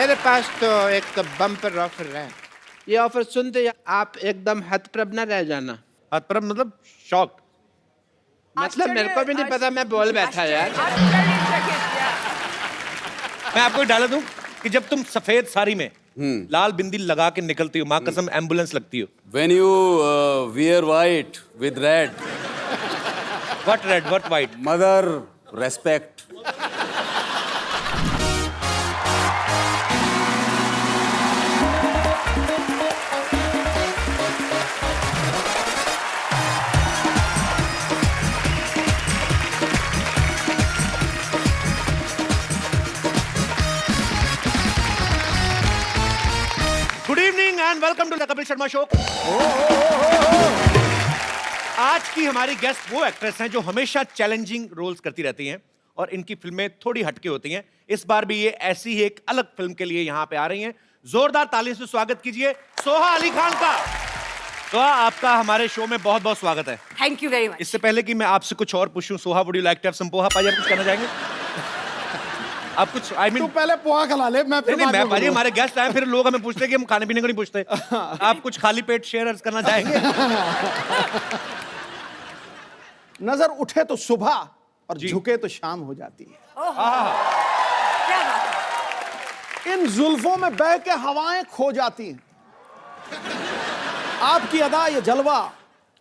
मेरे पास तो एक बम्पर ऑफर है। ये ऑफर सुनते ही आप एकदम हतप्रभ न रह जाना। हतप्रभ मतलब शॉक। मतलब मेरे को भी नहीं पता, मैं बोल बैठा यार। मैं आपको डाला दूं कि जब तुम सफेद साड़ी में लाल बिंदी लगा के निकलती हो, माँ कसम एम्बुलेंस लगती हो। When you wear white with red, What red, what white? mother respect. Good evening and welcome to the Kapil Sharma show. आज की हमारी गेस्ट वो एक्ट्रेस हैं जो हमेशा चैलेंजिंग रोल्स करती रहती हैं और इनकी फिल्में थोड़ी हटके होती हैं। इस बार भी ये ऐसी ही एक अलग फिल्म के लिए यहाँ पे आ रही हैं। जोरदार ताली से स्वागत कीजिए सोहा अली खान का। सोहा, आपका हमारे शो में बहुत बहुत स्वागत है। Thank you very much. इससे पहले कि मैं आपसे कुछ और पूछूं, Soha would you like to have some poha? पाजी आप कुछ कहना चाहेंगे? आप कुछ तू पहले पोहा खिला ले, मैं फिर नहीं, बाद मैं में पाजी बोलूँ। हमारे गेस्ट आए फिर लोग हमें पूछते हैं कि हम खाने पीने को नहीं पूछते। आप कुछ खाली पेट शेयर करना चाहेंगे? नजर उठे तो सुबह और जी। झुके तो शाम हो जाती है। क्या बात है? इन जुल्फों में बह के हवाएं खो जाती हैं। आपकी अदा, ये जलवा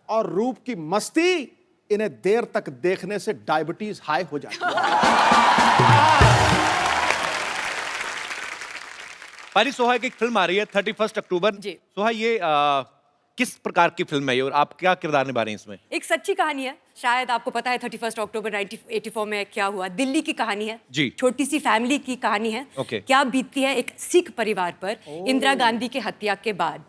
और रूप की मस्ती, इन्हें देर तक देखने से डायबिटीज हाई हो जाती है। पाजी, सोहा की एक फिल्म आ रही है 31 अक्टूबर। जी। सोहा, ये किस प्रकार की फिल्म है ये और आप क्या किरदार निभा रहे हैं इसमें? एक सच्ची कहानी है। शायद आपको पता है 31 अक्टूबर 1984 में क्या हुआ। दिल्ली की कहानी है। जी। छोटी सी फैमिली की कहानी है। ओके। क्या बीतती है एक सिख परिवार पर इंदिरा गांधी के हत्या के बाद।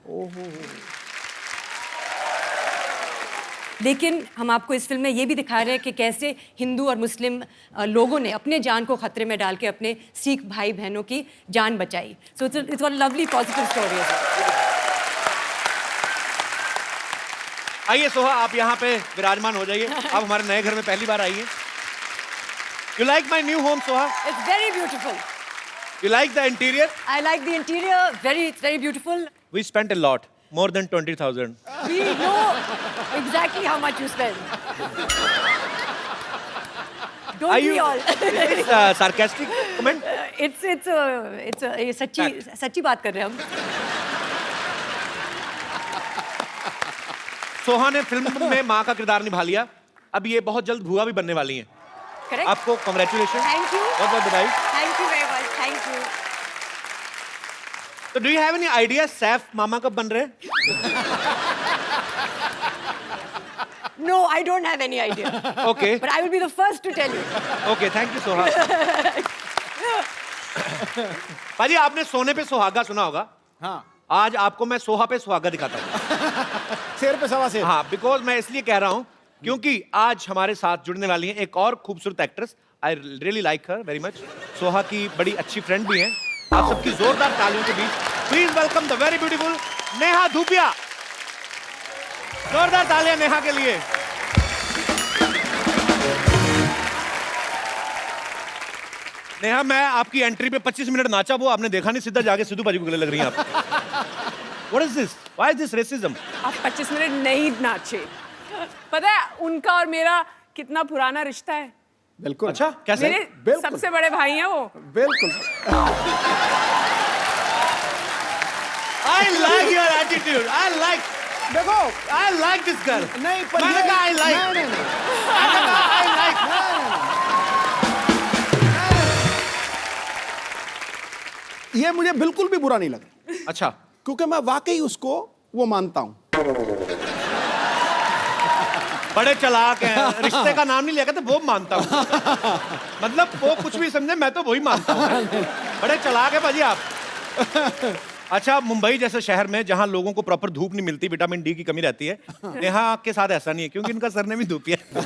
लेकिन हम आपको इस फिल्म में ये भी दिखा रहे हैं कि कैसे हिंदू और मुस्लिम लोगों ने अपने जान को खतरे में डाल के अपने सिख भाई बहनों की जान बचाई। So it's a lovely positive story. आइए सोहा, आप यहाँ पे विराजमान हो जाइए। आप हमारे नए घर में पहली बार आई हैं। You like my new home Soha? It's very beautiful. You like the interior? I like the interior. It's very beautiful. We spent a lot, more than 20,000। We know exactly how much you spend. Don't we all? Sarcastic comment? it's ये सच्ची बात कर रहे हैं हम। सोहा ने film में माँ का किरदार निभा लिया। अब ये बहुत जल्द भुआ भी बनने वाली हैं। Correct? आपको कांग्रेचुलेशन। Thank you. बहुत बहुत बधाई। Thank you very much. Thank you. तो do you have any idea Saif मामा कब बन रहे हैं? No, I don't have any idea. Okay But I will be the first to tell you. Okay, thank you Soha. पाजी, आपने सोने पे सुहागा सुना होगा। हाँ, आज आपको मैं सोहा पे सुहागा दिखाता हूँ। शेर पे सवा शेर। हाँ, बिकॉज मैं इसलिए कह रहा हूँ क्योंकि आज हमारे साथ जुड़ने वाली हैं एक और खूबसूरत actress. I really like her very much. Soha की बड़ी अच्छी फ्रेंड भी हैं। आप सबकी जोरदार तालियों के बीच please welcome the very beautiful Neha Dhupia. जोरदार तालियां नेहा के लिए। नेहा, मैं आपकी एंट्री पे 25 मिनट नाचा, वो आपने देखा नहीं, सीधा जाके सिद्धू पाजी को गले लग रही हैं आप। What is this? Why is this racism? आप 25 मिनट नहीं नाचे। पता है उनका और मेरा कितना पुराना रिश्ता है। बिल्कुल। अच्छा, कैसे? मेरे बिल्कुल। सबसे बड़े भाई हैं वो। बिल्कुल। I like your attitude. देखो, I like this girl. नहीं पर मैंने ये- कहा I like. नहीं, नहीं, नहीं। मैंने कहा I like. ये मुझे बिल्कुल भी बुरा नहीं लगा, अच्छा, क्योंकि मैं वाकई उसको वो मानता हूँ। बड़े चालाक हैं। रिश्ते का नाम नहीं लिया, कहते वो मानता हूँ। मतलब वो कुछ भी समझे, मैं तो वही मानता हूँ। बड़े चालाक है भाजी आप। अच्छा, मुंबई जैसे शहर में जहाँ लोगों को प्रॉपर धूप नहीं मिलती, विटामिन डी की कमी रहती है, नेहा के साथ ऐसा नहीं है क्योंकि इनका सरनेम ही धूपिया है।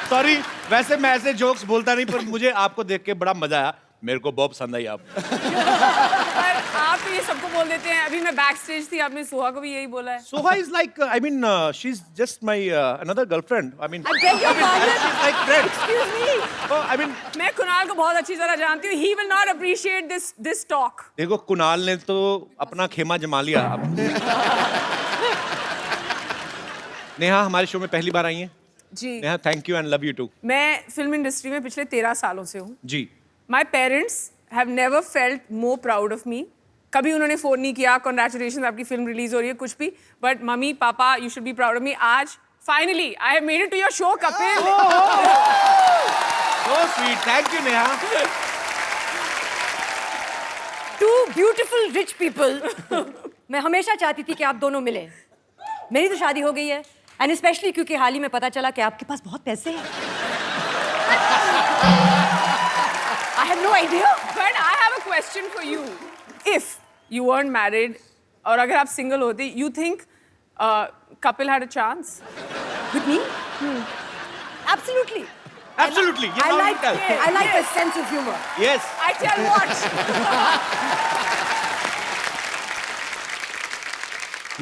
सॉरी, वैसे मैं ऐसे जोक्स बोलता नहीं, पर मुझे आपको देख के बड़ा मजा आया। मेरे को बहुत पसंद आई आप। पर आप आप तो ये सबको बोल देते हैं। अभी मैं बैक स्टेज थी, आपने सोहा को भी यही बोला है। Soha is like, I mean, she's just my another girlfriend. I mean, I beg your pardon. she's like friend. Excuse me. Oh, I mean, मैं कुणाल को बहुत अच्छी तरह जानती हूँ। He will not appreciate this talk. देखो कुणाल ने तो अपना खेमा जमा लिया अब। नेहा हमारे शो में पहली बार आई हैं। जी। Neha, thank you and love you too. मैं फिल्म इंडस्ट्री में पिछले 13 सालों से हूँ। जी। My parents have never felt more proud of me. कभी उन्होंने फोन नहीं किया, congratulations आपकी फिल्म रिलीज हो रही है, कुछ भी। But mummy papa, you should be proud of me. आज finally I have made it to your show, Kapil. So sweet. Thank you, Neha. Two beautiful rich people. मैं हमेशा चाहती थी कि आप दोनों मिले। मेरी तो शादी हो गई है, एंड स्पेशली क्योंकि हाल ही में पता चला कि आपके पास बहुत पैसे हैं। I had no idea. But I have a question for you. If you weren't married, और अगर आप single होते, you think Kapil had a chance? With me? Absolutely. Absolutely. I like a sense of humor. Yes. I tell what.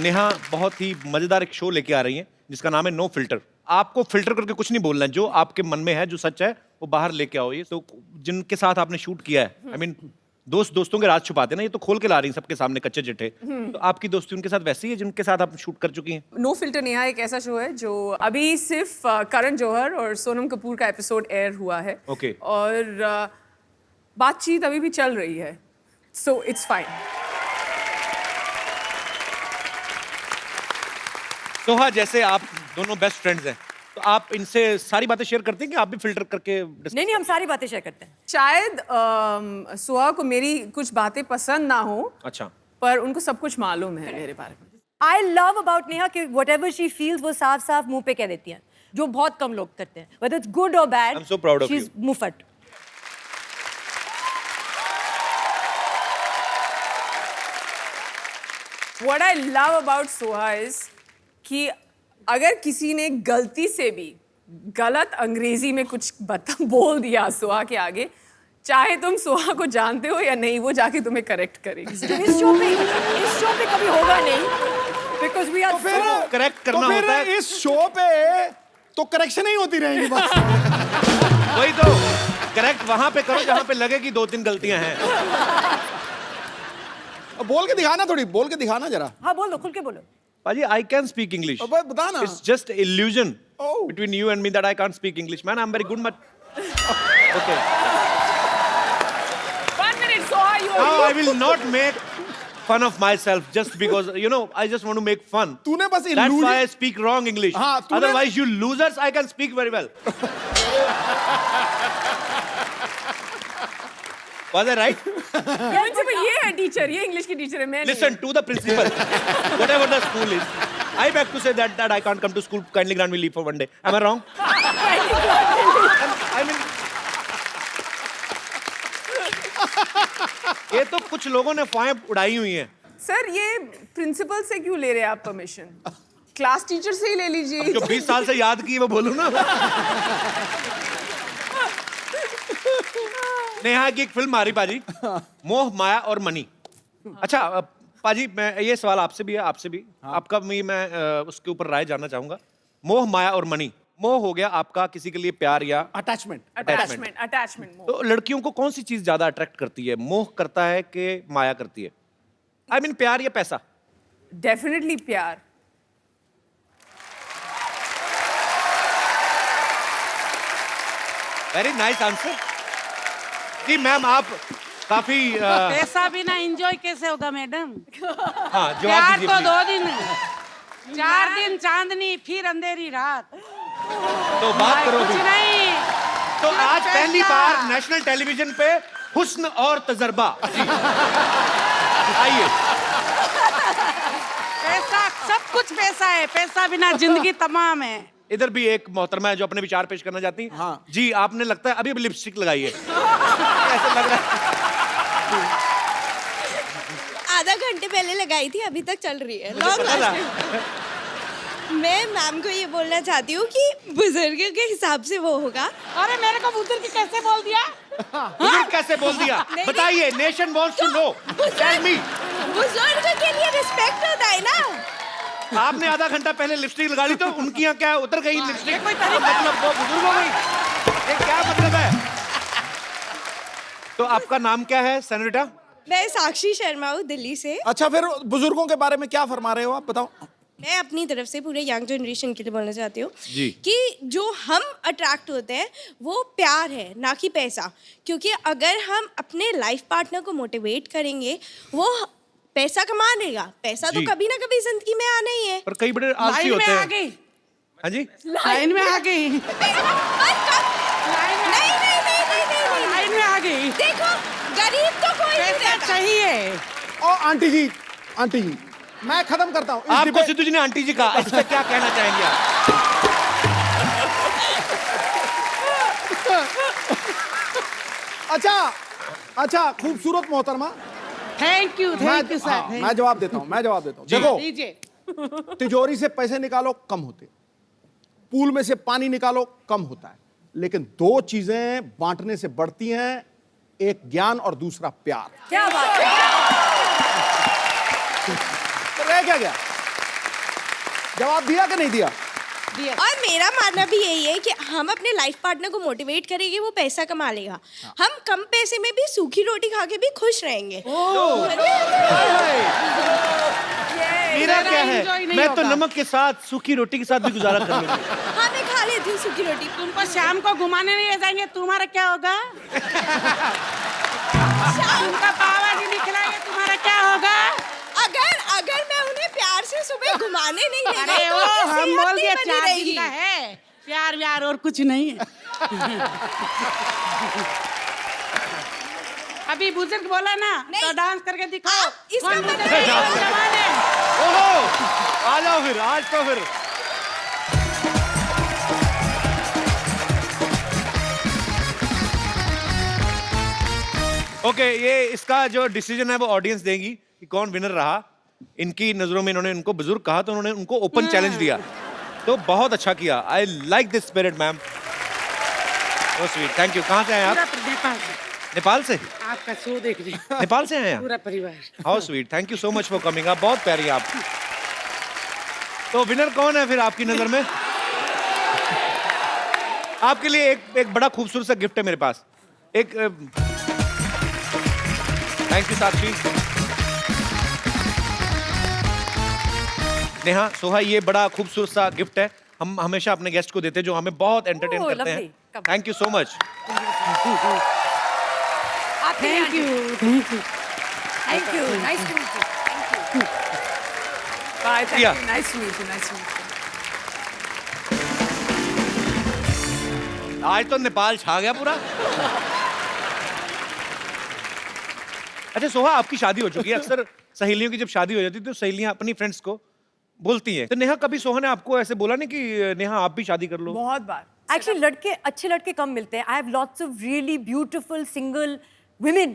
Neha बहुत ही मजेदार एक show लेके आ रही हैं जिसका नाम है नो फिल्टर। आपको फिल्टर करके कुछ नहीं बोलना है, जो आपके मन में है, जो सच है, वो बाहर लेके आओ। ये तो जिनके साथ आपने शूट किया है, आई मीन दोस्तों के राज छुपाते ना, ये तो खोल के ला रही हैं सबके सामने कच्चे चिट्ठे। तो आपकी दोस्ती उनके साथ वैसी है जिनके साथ आप शूट कर चुकी हैं? नो फिल्टर नेहा एक ऐसा शो है जो अभी सिर्फ करण जौहर और सोनम कपूर का एपिसोड एयर हुआ है। Okay. और बातचीत अभी भी चल रही है, सो इट्स फाइन। सोहा, जैसे आप दोनों बेस्ट फ्रेंड्स हैं, तो आप इनसे सारी बातें शेयर करते हैं कि आप भी फिल्टर करके नहीं, हम सारी बातें शेयर करते हैं। शायद सोहा को मेरी कुछ बातें पसंद ना हो, अच्छा, पर उनको सब कुछ मालूम है मेरे बारे में। I love about नेहा कि whatever she feels वो साफ साफ मुंह पे कह देती हैं, जो बहुत कम लोग करते हैं। Whether it's good or bad, I'm so proud of she's you. मुफट। What I love about Soha is कि अगर किसी ने गलती से भी गलत अंग्रेजी में कुछ बोल दिया सोहा के आगे, चाहे तुम सोहा को जानते हो या नहीं, वो जाके तुम्हें करेक्ट करेगी। जो इस शो पे कभी होगा नहीं, because we are so correct करना तो होता फिर है। इस शो पे तो करेक्शन ही होती रहेगी बस। वही तो, करेक्ट वहां पे करो जहां पे लगे कि 2-3 गलतियां हैं। अब बोल के दिखाना, थोड़ी बोल के दिखाना जरा। हाँ बोल दो, खुल के बोलो। पाजी, I can speak English. अब बता ना। It's just illusion Oh. between you and me that I can't speak English. Man, I'm very good, but okay. 1 minute, Soha, you Now I will not make fun of myself just because, you know, I just want to make fun. तूने बस That's why I illusion। speak wrong English. हाँ, तूने- Otherwise, you losers, I can speak very well. Was I right? Principal ये है teacher, ये English की teacher है, मैं नहीं। Listen to the principal. Whatever the school is. I beg to say that I can't come to school. Kindly grant me leave for one day. Am I wrong? I mean, ये तो कुछ लोगों ने अफवाहें उड़ाई हुई हैं। सर, ये प्रिंसिपल से क्यों ले रहे हैं आप परमिशन? क्लास टीचर से ही ले लीजिए। जो 20 साल से याद की वो बोलूं ना। नेहा की एक फिल्म आ रही पाजी, मोह माया और मनी। अच्छा पाजी, मैं ये सवाल आपसे भी है, आपसे भी, आपका भी मैं उसके ऊपर राय जानना चाहूंगा। मोह माया और मनी, मोह हो गया आपका किसी के लिए प्यार या अटैचमेंट। अटैचमेंट। तो लड़कियों को कौन सी चीज ज्यादा अट्रैक्ट करती है? मोह करता है कि माया करती है? आई मीन प्यार या पैसा? डेफिनेटली प्यार। Very nice answer. जी मैम, आप काफी पैसा बिना एंजॉय कैसे होगा मैडम? हाँ, प्यार जवाब दीजिए तो please। 2 दिन, 4 दिन चांदनी, फिर अंधेरी रात। तो बात करो कुछ अभी। नहीं। तो आज पैसा। पहली बार नेशनल टेलीविजन पे हुस्न और तजर्बा। जी। आइए। पैसा, सब कुछ पैसा है, पैसा बिना जिंदगी तमाम है। इधर भी एक मोहतरमा है जो अपने विचार पेश करना चाहती हैं। हाँ। जी, आपने लगता है अभी अभी लिपस्टिक लगाई है। ऐसा लग रहा है। आधा घंटे पहले लगाई थी, अभी तक चल रही है। मुझे लॉन्ग पता था। मैं मैम को ये बोलना चाहती हूँ कि बुजुर्ग के हिसाब से वो होगा। अरे मेरे को बुजुर्ग कैसे बोल दिया? बुजुर्ग कैसे बोल दिया? बताइए, nation wants to know. Tell me. बुजुर्ग के लिए रिस्पेक्ट होता है ना। आपने आधा घंटा पहले लिपस्टिक लगा ली तो उनकी यहाँ क्या उतर गई लिपस्टिक? मतलब वो बुजुर्ग हो गई? ये क्या मतलब है? तो आपका नाम क्या है सेनोरिटा? मैं साक्षी शर्मा हूँ दिल्ली से। अच्छा, फिर बुजुर्गों के बारे में क्या फरमा रहे हो आप, बताओ। मैं अपनी तरफ से पूरे यंग जनरेशन के लिए बोलना चाहती हूँ जी। कि जो हम अट्रैक्ट होते हैं वो प्यार है, ना कि पैसा। क्योंकि अगर हम अपने लाइफ पार्टनर को मोटिवेट करेंगे, वो पैसा कमा लेगा। पैसा तो जी। कभी ना कभी जिंदगी में आना ही है। पर कई बड़े आलसी लाइन में होते आ हैं। गई, हाँ जी? लाइन में आ गई, नहीं नहीं नहीं नहीं नहीं नहीं। लाइन में आ गई। देखो, गरीब तो कोई नहीं पैसा रहता। चाहिए। और आंटी जी, मैं खत्म करता हूँ इस आपको डिबेट- सिद्धू जी ने आंटी जी कहा, इस पे क्या कहना चाहेंगे आप? अच्छा, खूबसूरत मोहतरमा। थैंक यू मैं सर। मैं जवाब देता हूँ जी। देखो, दीजिए। तिजोरी से पैसे निकालो कम होते, पूल में से पानी निकालो कम होता है, लेकिन दो चीजें बांटने से बढ़ती हैं, एक ज्ञान और दूसरा प्यार। क्या बात है। तो रह क्या गया? जवाब दिया कि नहीं दिया? और मेरा मानना भी यही है कि हम अपने लाइफ पार्टनर को मोटिवेट करेंगे, वो पैसा कमा लेगा। हम कम पैसे में भी सूखी रोटी खा के भी खुश रहेंगे। मेरा क्या है, enjoy नहीं मैं तो होगा। नमक के साथ सूखी रोटी के साथ भी गुजारा कर लूंगा। हाँ, मैं खा लेती हूँ सूखी रोटी। तुमको शाम को घुमाने नहीं ले जाएंगे, तुम्हारा क्या होगा? तुमका पावा जी निकलाएंगे, तुम्हारा क्या होगा? अगर मैं उन्हें प्यार से सुबह घुमाने नहीं ले अरे गई तो वो उनकी हम सेहत बोल नहीं दिया बनी 4 दिन रहेगी। का है, प्यार व्यार और कुछ नहीं है। अभी बुजुर्ग बोला ना, नहीं। तो डांस करके दिखाओ। इसका कौन मतलब बुजुर्ग नहीं है? होगा। जवान है। ओहो, आ जाओ फिर, आज तो फिर। ओके, ये इसका जो डिसीजन है वो ऑडियंस देगी कि कौन विनर रहा। इनकी नजरों में इन्होंने उनको बुजुर्ग कहा तो उन्होंने उनको ओपन चैलेंज दिया, तो बहुत अच्छा किया। I like this spirit ma'am, so sweet, thank you. कहाँ से आए आप? पूरा नेपाल से नेपाल से? आपका शो देख रहे हैं, नेपाल से आए हैं? पूरा परिवार। How sweet, thank you so much for coming. आप बहुत प्यारी आप। तो विनर कौन है फिर आपकी नजर में? आपके लिए एक बड़ा खूबसूरत सा गिफ्ट है मेरे पास। एक थैंक यू साक्षी। नेहा, सोहा, ये बड़ा खूबसूरत सा गिफ्ट है। हम हमेशा अपने गेस्ट को देते हैं जो हमें बहुत एंटरटेन Oh, करते हैं। lovely. Come. Thank you so much. Thank you. Thank you, nice to meet you. Bye, thank Yeah. you. Nice to meet you. Nice to meet you. आज तो नेपाल छा गया पूरा। अच्छा सोहा, आपकी शादी हो चुकी है। अक्सर सहेलियों की जब शादी हो जाती है तो सहेलियां अपनी फ्रेंड्स को बोलती हैं। तो नेहा, कभी सोहा ने आपको ऐसे बोला नहीं कि नेहा आप भी शादी कर लो? बहुत बार। Actually, लड़के अच्छे लड़के कम मिलते हैं. I have lots of really beautiful single women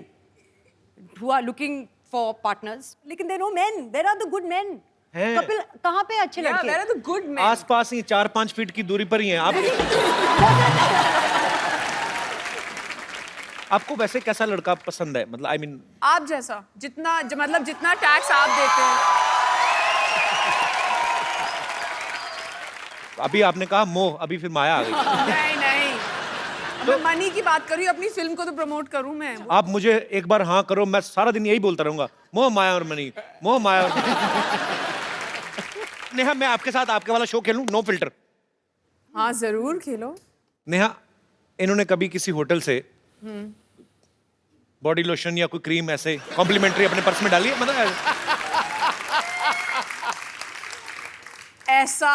who are looking for partners. लेकिन there are no men. There are the good men. हैं। कपिल, कहाँ पे अच्छे Yeah, लड़के? there are the good men. आसपास ही 4-5 फीट की दूरी पर ही हैं आप। आपको वैसे कैसा लड़का पसंद है? मतलब आई मीन आप जैसा, मतलब जितना टैक्स आप देते हैं। अभी आपने कहा मोह, अभी फिर माया आ गई। नहीं नहीं, मैं मनी की बात कर रही हूँ, अपनी फिल्म को तो प्रमोट करूँ मैं। आप मुझे एक बार हाँ करो, मैं सारा दिन यही बोलता रहूंगा, मोह माया और मनी, मोह माया और मनी। नेहा, मैं आपके साथ आपके वाला शो खेलूं, नो फिल्टर? हाँ जरूर खेलो। नेहा, इन्होंने कभी किसी होटल से बॉडी लोशन या कोई क्रीम ऐसे कॉम्प्लीमेंट्री अपने पर्स में डाली है? मतलब ऐसा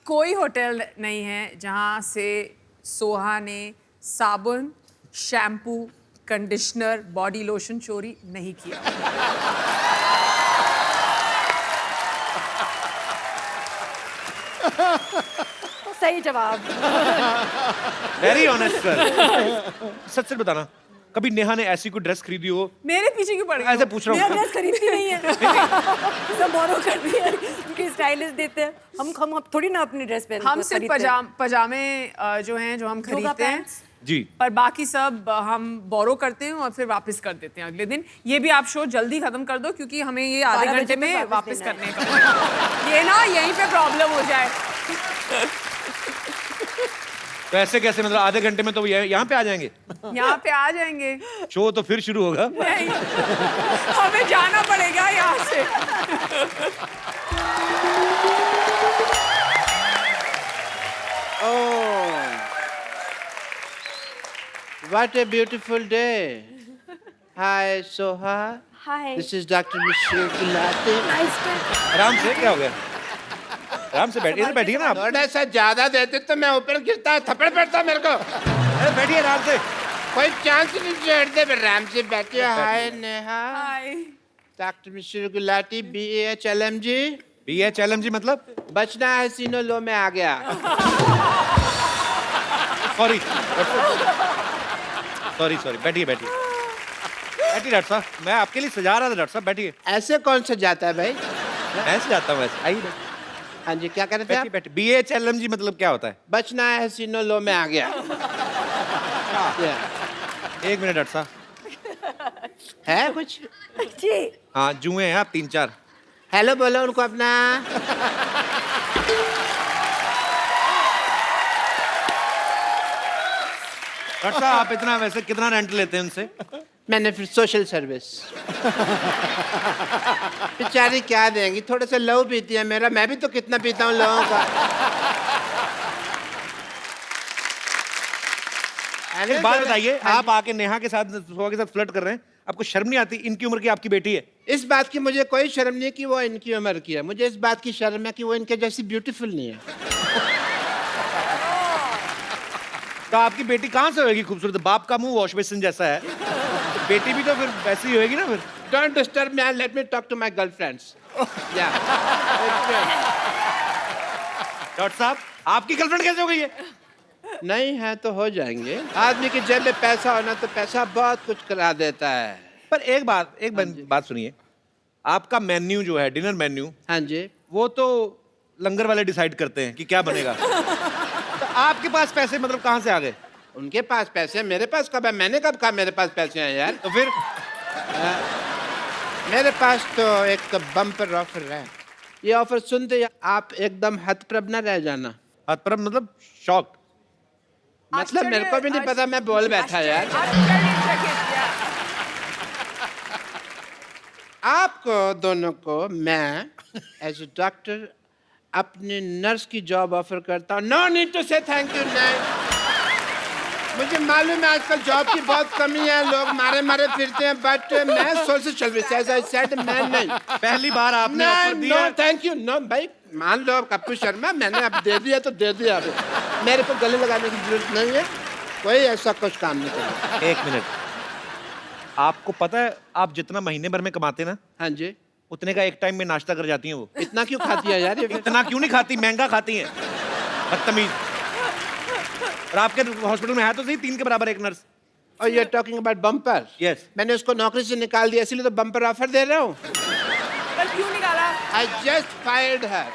कोई होटल नहीं है जहाँ से सोहा ने साबुन, शैम्पू, कंडीशनर, बॉडी लोशन चोरी नहीं किया। सही जवाब। Very honest sir. सच सच बताना, कभी नेहा ने ऐसी कोई ड्रेस खरीदी हो? मेरे पीछे क्यों पड़ गए? ऐसे पूछ रहा मेरा हूँ। ड्रेस खरीदती नहीं है सब बोरो करती है, उनके स्टाइलिस्ट देते हैं। हम थोड़ी ना अपनी ड्रेस पहनते हम सिर्फ पजामे जो हैं जो हम खरीदते हैं जी। पर बाकी सब हम बोरो करते हैं और फिर वापस कर देते हैं अगले दिन। ये भी आप शो जल्दी खत्म कर दो क्योंकि हमें ये आधे 12 घंटे बजे में तक वापस देना है। करने का ये ना यहीं पे प्रॉब्लम हो जाए। तो ऐसे कैसे, मतलब आधे घंटे में तो यहाँ पे आ जाएंगे? यहाँ पे आ जाएंगे। शो तो फिर शुरू होगा। नहीं हमें जाना पड़ेगा यहाँ से। Oh, what a beautiful day. Hi, Soha. Hi. This is Dr. Michelle Gulati. Nice to आराम से, क्या हो गया? आराम से बैठिए, इधर बैठिए ना आप। थोड़ा सा ज्यादा देते तो मैं ऊपर गिरता, थप्पड़ पड़ता मेरे को। अरे बैठिए आराम से। कोई चांस नहीं छोड़ते, आराम से बैठिए। हाय नेहा। हाय। डॉक्टर मिश्र गुलाटी, BHLMG। BHLMG मतलब? बचना है सीनो लो में आ गया। सॉरी सॉरी, बैठिए बैठिए डॉक्टर साहब, मैं आपके लिए सजा रहा था डॉक्टर साहब, बैठिए। ऐसे कौन सा जाता है भाई? मैं से जाता हूँ ऐसे, आइए बैठिए। हाँ जी, क्या कर रहे थे आप? बैठिए बैठिए। BHLMG मतलब क्या होता है? बचना है सीनो लो में आ गया। एक मिनट डॉक्टर साहब। है कुछ? जी। हाँ जुए हैं आप 3-4। हेलो बोलो उनको अपना। डॉक्टर साहब आप इतना वैसे कितना रेंट लेते हैं उनसे? मैंने फिर सोशल सर्विस। बेचारी क्या देंगी, थोड़े से लहू पीती है मेरा, मैं भी तो कितना पीता हूँ लोगों का। एक बात बताइए, आप आके नेहा के साथ, सोहा के साथ फ्लर्ट कर रहे हैं, आपको शर्म नहीं आती? इनकी उम्र की आपकी बेटी है। इस बात की मुझे कोई शर्म नहीं कि वो इनकी उम्र की है, मुझे इस बात की शर्म है कि वो इनके जैसी ब्यूटीफुल नहीं है। तो आपकी बेटी कहाँ से होगी खूबसूरत? बाप का मुंह वॉश बेसिन जैसा है, बेटी भी तो फिर वैसी ही होगी ना फिर। Don't disturb me and let me talk to my girlfriends. Yeah. Doctor साहब आपकी गर्लफ्रेंड कैसे हो गई है? नहीं है तो हो जाएंगे। आदमी की जेब में पैसा होना तो पैसा बहुत कुछ करा देता है। पर एक बात सुनिए, आपका मेन्यू जो है, डिनर मेन्यू, हाँ जी। वो तो लंगर वाले डिसाइड करते हैं कि क्या बनेगा। तो आपके पास पैसे मतलब कहाँ से आ गए? उनके पास पैसे हैं, मेरे पास कब है? मैंने कब कहा मेरे पास पैसे हैं यार? तो फिर मेरे पास तो एक बम्पर ऑफर है। ये ऑफर सुनते ही आप एकदम हतप्रभ न रह जाना। हतप्रभ मतलब शॉक? मतलब मेरे को भी नहीं पता, मैं बोल बैठा यार। आपको दोनों को मैं एज ए डॉक्टर अपने नर्स की जॉब ऑफर करता हूँ। नो नीड टू से थैंक यू। नहीं, मुझे मालूम है आजकल जॉब की बहुत कमी है, लोग मारे मारे फिरते हैं, बट मैं social service as I said मैं नहीं। पहली बार आपने ऑफर नो दिया। Thank you. नो भाई, मान लो कप्पू शर्मा, मैंने अब दे दिया तो दे दिया, अब मेरे को गले लगाने की जरूरत नहीं है, कोई ऐसा कुछ काम नहीं करना। एक मिनट, आपको पता है आप जितना महीने भर में कमाते ना, हाँ जी। उतने का एक टाइम में नाश्ता कर जाती हैं वो। इतना क्यों खाती है यार ये? इतना क्यों नहीं खाती, महंगा खाती हैं, बदतमीज। और आपके हॉस्पिटल में है तो सही 3 के बराबर एक नर्स। और you are talking about bumper? Yes. मैंने उसको नौकरी से निकाल दिया, इसलिए तो बम्पर ऑफर दे रहा हूँ। पर क्यों निकाला? I just fired her.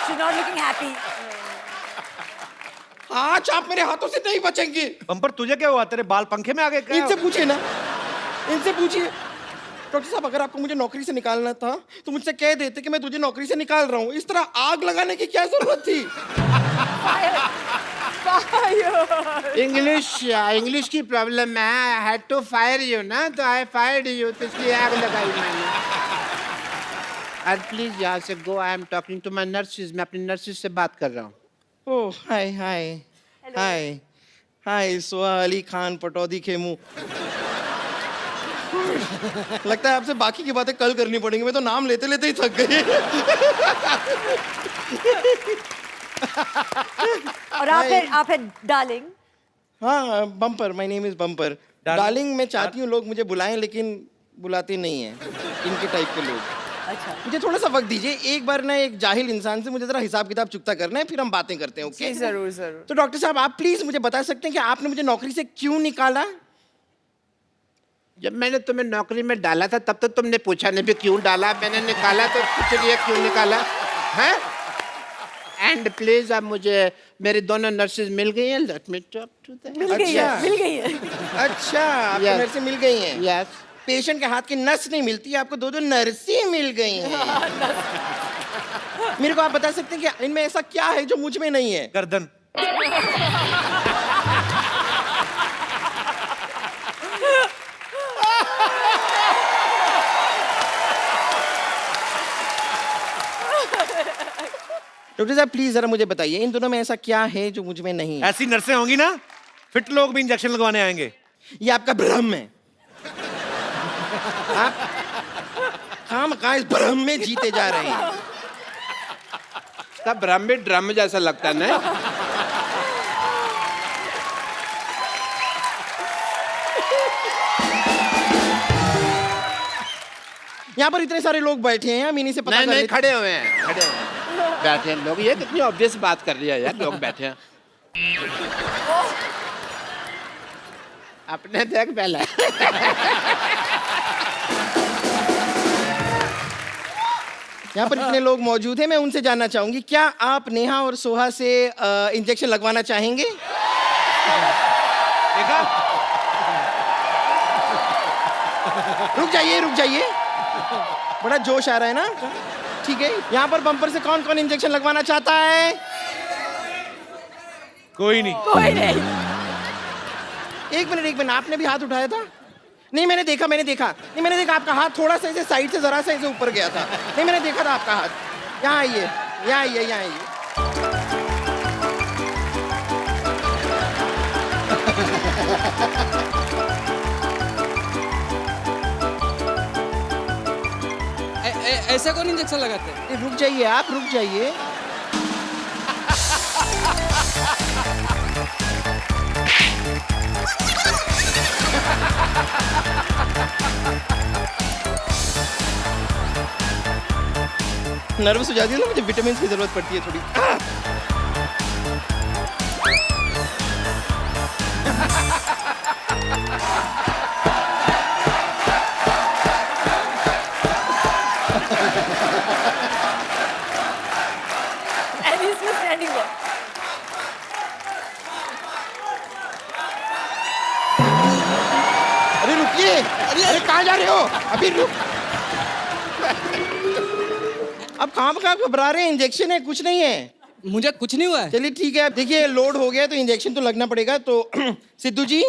She's not looking happy. आज आप मेरे हाथों से नहीं बचेंगे। बम्पर तुझे क्या हुआ, तेरे बाल पंखे में आ गए क्या? इनसे पूछिए ना, इनसे पूछिए। डॉक्टर साहब अगर आपको मुझे नौकरी से निकालना था तो मुझसे कह देते कि मैं तुझे नौकरी से निकाल रहा हूँ, इस तरह आग लगाने की क्या जरूरत थी? इंग्लिश की प्रॉब्लम है। I had to fire you ना, तो आई फायर्ड यू, तो इसलिए आग लगाई मैंने। और प्लीज यहाँ से go, I am talking to my nurses, मैं अपनी नर्सिस से बात कर रहा हूँ। ओह हाय हाय हाय हाय, सोहा अली खान पटौदी खेमू। लगता है आपसे बाकी की बातें कल करनी पड़ेंगी, मैं तो नाम लेते लेते ही थक गई। और आप है डार्लिंग। हाँ bumper, my name is bumper. Darling मैं चाहती हूँ लोग मुझे बुलाएं, लेकिन बुलाते नहीं हैं इनके टाइप के लोग। अच्छा मुझे थोड़ा सा वक्त दीजिए, एक बार ना एक जाहिल इंसान से मुझे जरा हिसाब किताब चुकता करना है, फिर हम बातें करते हैं। ओके जी जरूर जरूर। तो डॉक्टर साहब आप प्लीज मुझे बता सकते हैं कि आपने मुझे नौकरी से क्यों निकाला? जब मैंने तुम्हें नौकरी में डाला था तब तो तुमने पूछा नहीं भी क्यों डाला, मैंने निकाला तो पूछ लिया क्यों निकाला है। एंड प्लीज अब मुझे मेरी दोनों नर्सेज मिल गई हैं, let me talk to them. मिल गई है, मिल गई है। अच्छा आपको Yes. नर्सें मिल गई हैं? यस। पेशेंट के हाथ की नस नहीं मिलती, आपको दो नर्सें मिल गई हैं। मेरे को आप बता सकते हैं कि इनमें ऐसा क्या है जो मुझ में नहीं है? गर्दन। डॉक्टर साहब प्लीज जरा मुझे बताइए इन दोनों में ऐसा क्या है जो मुझ में नहीं है? ऐसी नर्सें होंगी ना, फिट लोग भी इंजेक्शन लगवाने आएंगे। ये आपका भ्रम है। आप खामखा इस भ्रम में जीते जा रहे हैं। तब ड्रम भी ड्रम जैसा लगता है ना। यहाँ पर इतने सारे लोग बैठे हैं, हम इन्हीं से पता नहीं कर नहीं लेते- खड़े हुए हैं, खड़े हुए हैं, बैठे हैं लोग। ये कितनी ऑब्वियस बात कर रही है यार, लोग बैठे हैं। अपने देख पहले। यहाँ पर इतने लोग मौजूद हैं, मैं उनसे जानना चाहूंगी क्या आप नेहा और सोहा से इंजेक्शन लगवाना चाहेंगे? देखा? रुक जाइए, बड़ा जोश आ रहा है ना। ठीक है, यहाँ पर बम्पर से कौन कौन इंजेक्शन लगवाना चाहता है? कोई नहीं। कोई नहीं। एक मिनट, आपने भी हाथ उठाया था? नहीं मैंने देखा आपका हाथ थोड़ा सा ऐसे साइड से जरा सा ऐसे ऊपर गया था। नहीं मैंने देखा था आपका हाथ। यहाँ आइए। ऐसा कौन इंजेक्शन लगाते हैं? रुक जाइए आप, रुक जाइए। नर्वस हो जाती है ना, मुझे विटामिन की जरूरत पड़ती है थोड़ी। And he's still standing there. अरे रुकिए, अरे कहाँ जा रहे हो? अभी रुक। अब कहाँ घबरा रहे हैं? इंजेक्शन है, कुछ नहीं है। मुझे कुछ नहीं हुआ है। चलिए ठीक है, अब देखिए लोड हो गया तो इंजेक्शन तो लगना पड़ेगा। तो सिद्धू जी,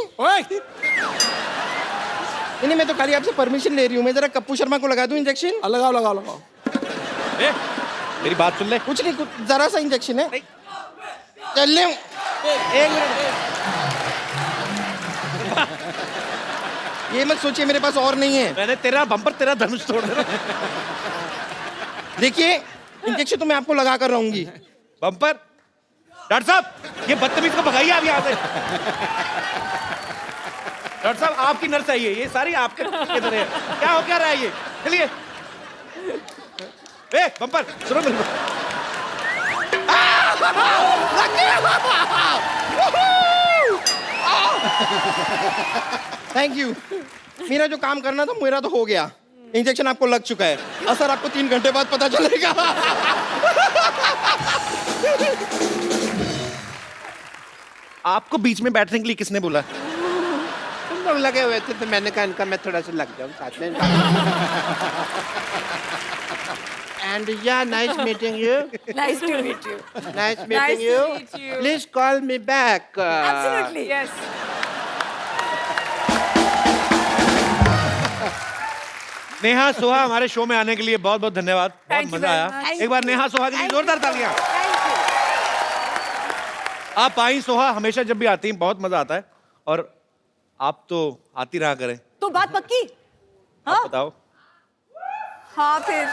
नहीं मैं तो खाली आपसे परमिशन ले रही हूँ। मैं जरा कप्पू शर्मा को लगा दूं इंजेक्शन? लगाओ। ए, मेरी बात सुन ले। कुछ नहीं, जरा सा इंजेक्शन है। चल ले। एक मिनट। ये मत सोचिए मेरे पास और नहीं है। मैंने तेरा बम्पर, तेरा धनुष तोड़ देना। देखिए इंजेक्शन तो मैं आपको लगा कर रहूंगी। बम्पर, डॉक्टर साहब ये बदतमीज को भगाइए आप यहाँ से। डॉक्टर साहब आपकी नर्स आई है, ये सारी आपके इधर है। क्या हो क्या रहा है ये? चलिए। ए बम्पर सुनो मेरी बात। Thank you. मेरा जो काम करना था मेरा तो हो गया। इंजेक्शन आपको लग चुका है, असर आपको 3 घंटे बाद पता चलेगा। आपको बीच में बैठने के लिए किसने बोला? तुम लोग लगे हुए थे तो मैंने कहा इनका मैं थोड़ा सा लग जाऊं साथ में। And yeah, nice meeting you. Nice to meet you. Nice Nice meeting to you. meet you. Please call me back. Absolutely. Yes. Neha Soha हमारे शो में आने के लिए बहुत बहुत धन्यवाद। बहुत Thank you मजा very आया। much. एक बार नेहा सोहा के लिए जोरदार तालियां। आप आई सोहा, हमेशा जब भी आती हैं बहुत मजा आता है, और आप तो आती रहा करें। तो बात पक्की? आप बताओ। हाँ फिर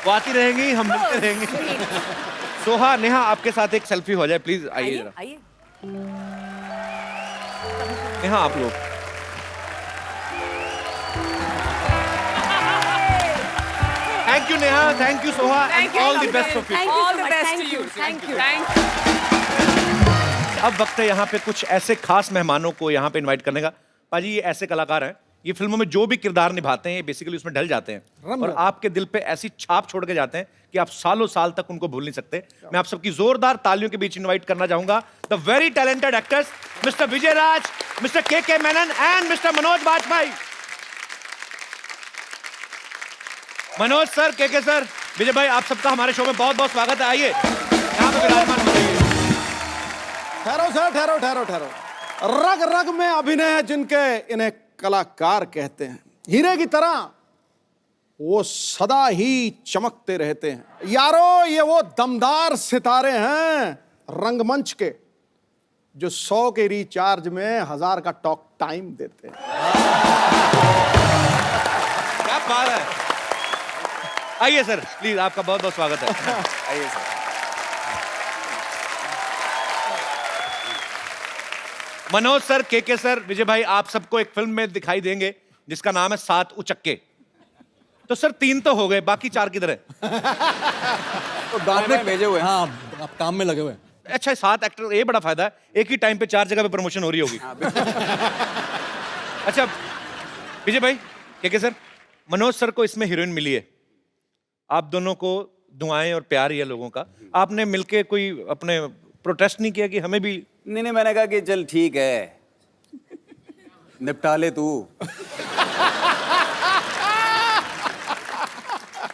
वो आती रहेंगी, हम मिलते रहेंगे। सोहा, नेहा, आपके साथ एक सेल्फी हो जाए प्लीज, आइए आइए जरा। आइए। नेहा, आप लोग। Thank you Neha, thank you Soha, and all the best of you. Thank you All so the much. best Thank to you. you. Thank you. Thank you. अब वक्त है यहाँ पे कुछ ऐसे खास मेहमानों को यहाँ पे इनवाइट करने का। पाजी, ये ऐसे कलाकार हैं, ये फिल्मों में जो भी किरदार निभाते हैं ये बेसिकली उसमें ढल जाते हैं और आपके दिल पे ऐसी छाप छोड़ के जाते हैं कि आप सालों साल तक उनको भूल नहीं सकते। मैं आप सबकी जोरदार तालियों के बीच इनवाइट करना चाहूंगा the very talented actors mister Vijay Raaz, mister K Menon and mister Manoj Bajpayee. Manoj sir, K sir, Vijay भाई, आप सबका हमारे शो में बहुत बहुत स्वागत है। आइए यहाँ पे विराजमान हो जाइए। ठहरो सर, ठहरो ठहरो ठहरो। रग रग में अभिनय है जिनके, इन्हें कलाकार कहते हैं। हीरे की तरह वो सदा ही चमकते रहते हैं। यारो, ये वो दमदार सितारे हैं रंगमंच के जो 100 के रिचार्ज में 1000 का टॉक टाइम देते हैं। क्या बात है। आइए सर, प्लीज, आपका बहुत बहुत स्वागत है। आइए sir. Manoj sir, K sir, Vijay भाई, आप सबको एक फिल्म में दिखाई देंगे जिसका नाम है 7 उचक्के। तो सर 3 तो हो गए, बाकी 4 किधर है? तो गांव में भेजे हुए। हाँ, आप काम में लगे हुए। अच्छा, 7 एक्टर, ये बड़ा फायदा है, एक ही टाइम पे 4 जगह पे प्रमोशन हो रही होगी। अच्छा विजय भाई, के सर, मनोज सर को इसमें हीरोइन मिली है, आप दोनों को दुआएं और प्यार ये लोगों का, आपने मिलके कोई अपने प्रोटेस्ट नहीं किया कि हमें भी? नहीं, मैंने कहा कि चल ठीक है, निपटा ले तू,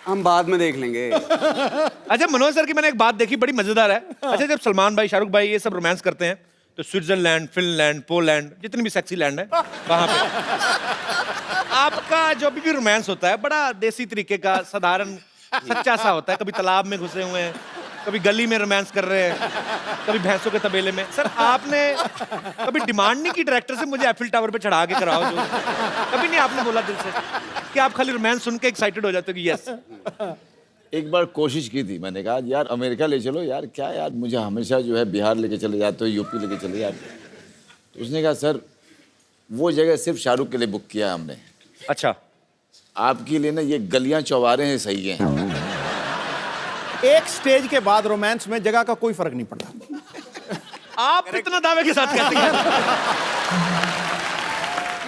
हम बाद में देख लेंगे। अच्छा मनोज सर की मैंने एक बात देखी, बड़ी मजेदार है। अच्छा, जब सलमान भाई, शाहरुख भाई ये सब रोमांस करते हैं तो स्विट्जरलैंड, फिनलैंड, पोलैंड, जितनी भी सेक्सी लैंड है वहां पे आपका जो भी रोमांस होता है बड़ा देसी तरीके का, साधारण सच्चा सा होता है। कभी तालाब में घुसे हुए हैं, कभी गली में रोमांस कर रहे हैं, कभी भैंसों के तबेले में। सर आपने कभी डिमांड नहीं की डायरेक्टर से मुझे एफिल टावर पे चढ़ा के कराओ? जो कभी नहीं आपने बोला दिल से कि आप खाली रोमांस सुन के एक्साइटेड हो जाते हो कि यस? एक बार कोशिश की थी, मैंने कहा यार अमेरिका ले चलो यार, क्या यार मुझे हमेशा जो है बिहार लेके चले जाते हो, यूपी लेके चले जाते हो। तो उसने कहा सर वो जगह सिर्फ शाहरुख के लिए बुक किया हमने। अच्छा, आपके लिए ना ये गलियां चौबारे हैं, सही हैं। एक स्टेज के बाद रोमांस में जगह का कोई फर्क नहीं पड़ता। आप इतना दावे के साथ कहते हैं?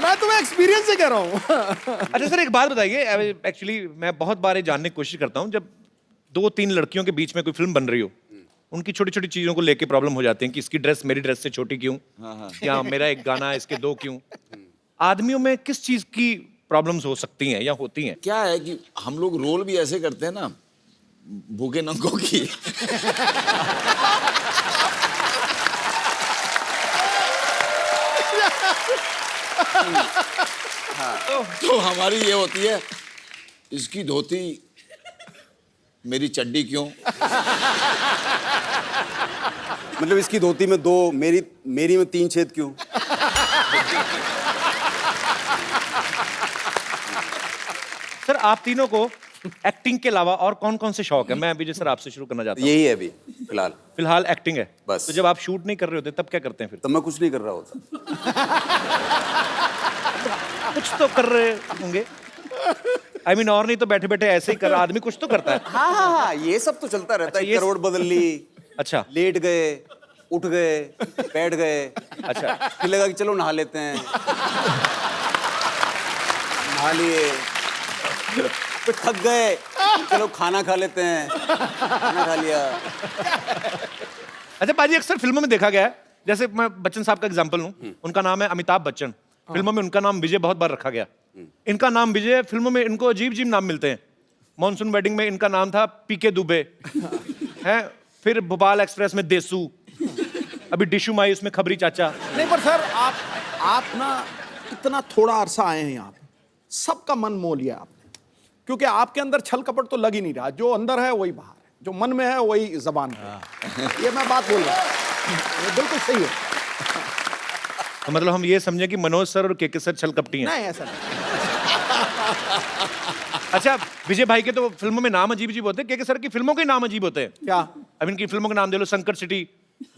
मैं तुम्हें एक्सपीरियंस से कह रहा हूँ। अच्छा सर, एक बात बताइए, एक्चुअली मैं बहुत बार ये जानने की कोशिश करता हूँ, जब 2-3 लड़कियों के बीच में कोई फिल्म बन रही हो, उनकी छोटी छोटी चीजों को लेके प्रॉब्लम हो जाती है कि इसकी ड्रेस मेरी ड्रेस से छोटी क्यों, या मेरा एक गाना इसके 2 क्यों। आदमियों में किस चीज की प्रॉब्लम्स हो सकती हैं या होती हैं? क्या है कि हम लोग रोल भी ऐसे करते हैं ना, भूखे नंगों की। तो हमारी ये होती है, इसकी धोती मेरी चड्डी क्यों। मतलब इसकी धोती में 2, मेरी में 3 छेद क्यों। सर आप तीनों को एक्टिंग के अलावा और कौन कौन से शौक है? मैं विजय सर आपसे शुरू करना चाहता हूँ। यही है अभी फिलहाल एक्टिंग है बस। तो जब आप शूट नहीं कर रहे होते तब क्या करते हैं फिर? तब मैं कुछ नहीं कर रहा होता। कुछ तो कर रहे होंगे। I mean, और नहीं तो बैठे बैठे ऐसे ही कर, आदमी कुछ तो करता है। हाँ, ये सब तो चलता रहता है। करोड़ बदल ली, अच्छा, लेट गए, उठ गए, बैठ गए, अच्छा, फिर लगा कि चलो नहा लेते हैं, नहा लिए, फिर थक गए, चलो खाना खा लेते हैं, खाना खा लिया। अच्छा पाजी, अक्सर फिल्मों में देखा गया है, जैसे मैं बच्चन साहब का एग्जांपल लूं, उनका नाम है अमिताभ बच्चन, फिल्मों में उनका नाम विजय बहुत बार रखा गया। इनका नाम विजय, फिल्मों में इनको अजीब अजीब नाम मिलते हैं। मॉनसून वेडिंग में इनका नाम था पीके दुबे, हैं, फिर भोपाल एक्सप्रेस में देसू, अभी डिशू माई उसमें खबरी चाचा। नहीं पर सर आप ना इतना थोड़ा अरसा आए हैं यहाँ पे, सबका मन मोह लिया आपने, क्योंकि आपके अंदर छल कपट तो लग ही नहीं रहा। जो अंदर है वही बाहर है, जो मन में है वही जबान पे। ये मैं बात बोल रहा हूँ, ये बिल्कुल सही है। तो मतलब हम ये समझे कि मनोज सर और के सर छल कपटी हैं? नहीं ऐसा नहीं। अच्छा, विजय भाई के तो फिल्मों में नाम अजीब अजीब होते हैं, के सर की फिल्मों के नाम अजीब होते हैं। क्या? अब इनकी फिल्मों के नाम दे लो, संकट सिटी,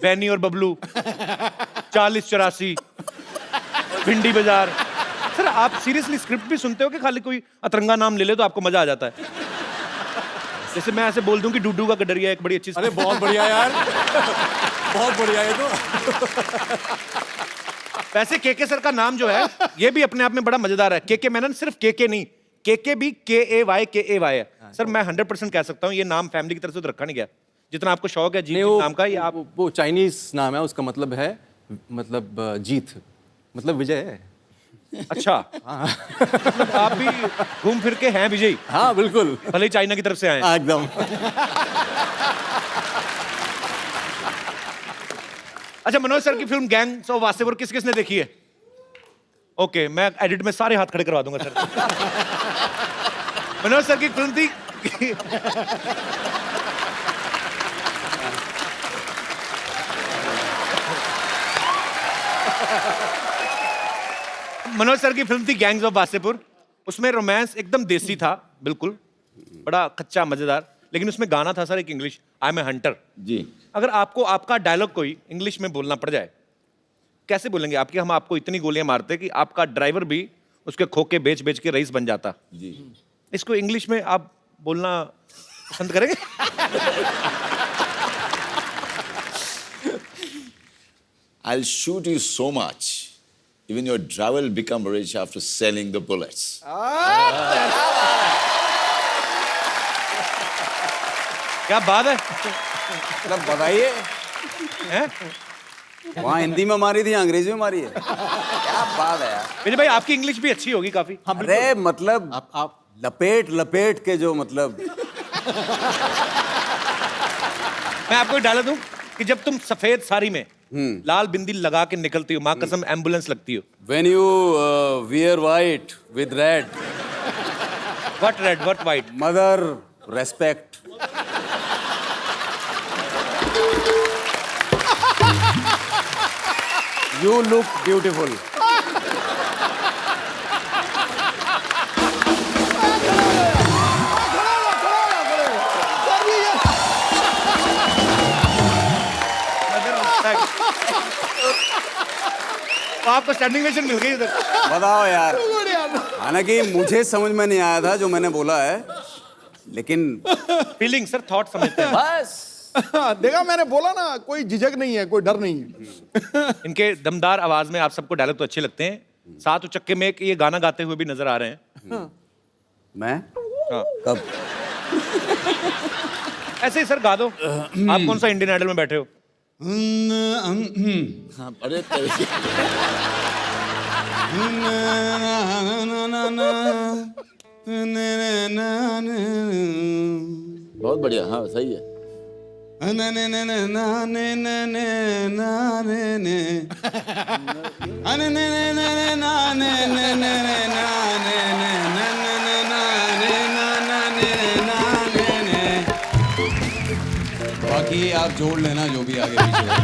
बैनी और बबलू, 40-84, भिंडी बाजार। सर आप सीरियसली स्क्रिप्ट भी सुनते हो कि खाली कोई अतरंगा नाम ले ले तो आपको मजा आ जाता है? जैसे मैं ऐसे बोल दूं कि डूडू का गडरिया एक बड़ी अच्छी। अरे बहुत बढ़िया यार, बहुत बढ़िया है तो। वैसे के सर का नाम जो है ये भी अपने आप में बड़ा मजेदार है। के मेनन सिर्फ के नहीं, के भी KAY है। सर मैं 100% कह सकता हूँ ये नाम फैमिली की तरफ से तो रखा नहीं गया। जितना आपको शौक है जीत नाम का, ये आप वो चाइनीज नाम है, उसका मतलब है जीत, मतलब विजय है। अच्छा। मतलब आप भी घूम फिर के हैं विजय? हाँ बिल्कुल, भले ही चाइना की तरफ से आए। एकदम। अच्छा, मनोज सर की फिल्म गैंग्स ऑफ वासेपुर किस किसने देखी है? ओके, मैं एडिट में सारे हाथ खड़े करवा दूंगा सर। मनोज सर की फिल्म थी मनोज सर की फिल्म थी गैंग्स ऑफ वासेपुर। उसमें रोमांस एकदम देसी था, बिल्कुल बड़ा कच्चा मजेदार, लेकिन उसमें गाना था सर एक English, I am a hunter. जी। अगर आपको आपका डायलॉग कोई इंग्लिश में बोलना पड़ जाए, कैसे बोलेंगे आपकी? हम आपको इतनी गोलियां मारते कि आपका ड्राइवर भी उसके खोखे बेच बेच के रईस बन जाता। जी। इसको इंग्लिश में आप बोलना पसंद करेंगे? I'll shoot you so much, even your driver will become rich after selling the bullets. क्या बात है? मतलब बताइए, हैं? वहाँ हिंदी में मारी थी, अंग्रेजी में मारी है? क्या बात है यार। विजय भाई आपकी इंग्लिश भी अच्छी होगी काफी। अरे मतलब आप लपेट के जो मतलब। मैं आपको एक डायलॉग दूं कि जब तुम सफेद साड़ी में लाल बिंदी लगा के निकलती हो, माँ कसम एम्बुलेंस लगती हो। When you wear white with red. What red? What white? Mother respect. You look beautiful. तो आपको स्टैंडिंग ओवेशन मिल गई उधर। बताओ यार, हालांकि मुझे समझ में नहीं आया था जो मैंने बोला है, लेकिन फीलिंग सर, थॉट समझते हैं। बस देखा, मैंने बोला ना, कोई झिझक नहीं है, कोई डर नहीं है। इनके दमदार आवाज में आप सबको डायलॉग तो अच्छे लगते हैं। साथ उचक्के में एक ये गाना गाते हुए भी नजर आ रहे हैं। मैं हाँ। कब? ऐसे ही सर गा दो। आप कौन सा इंडियन आइडल में बैठे हो? हाँ, अरे तेरे- बहुत बढ़िया, हाँ सही है। बाकी आप जोड़ लेना जो भी आगे पीछे होगा।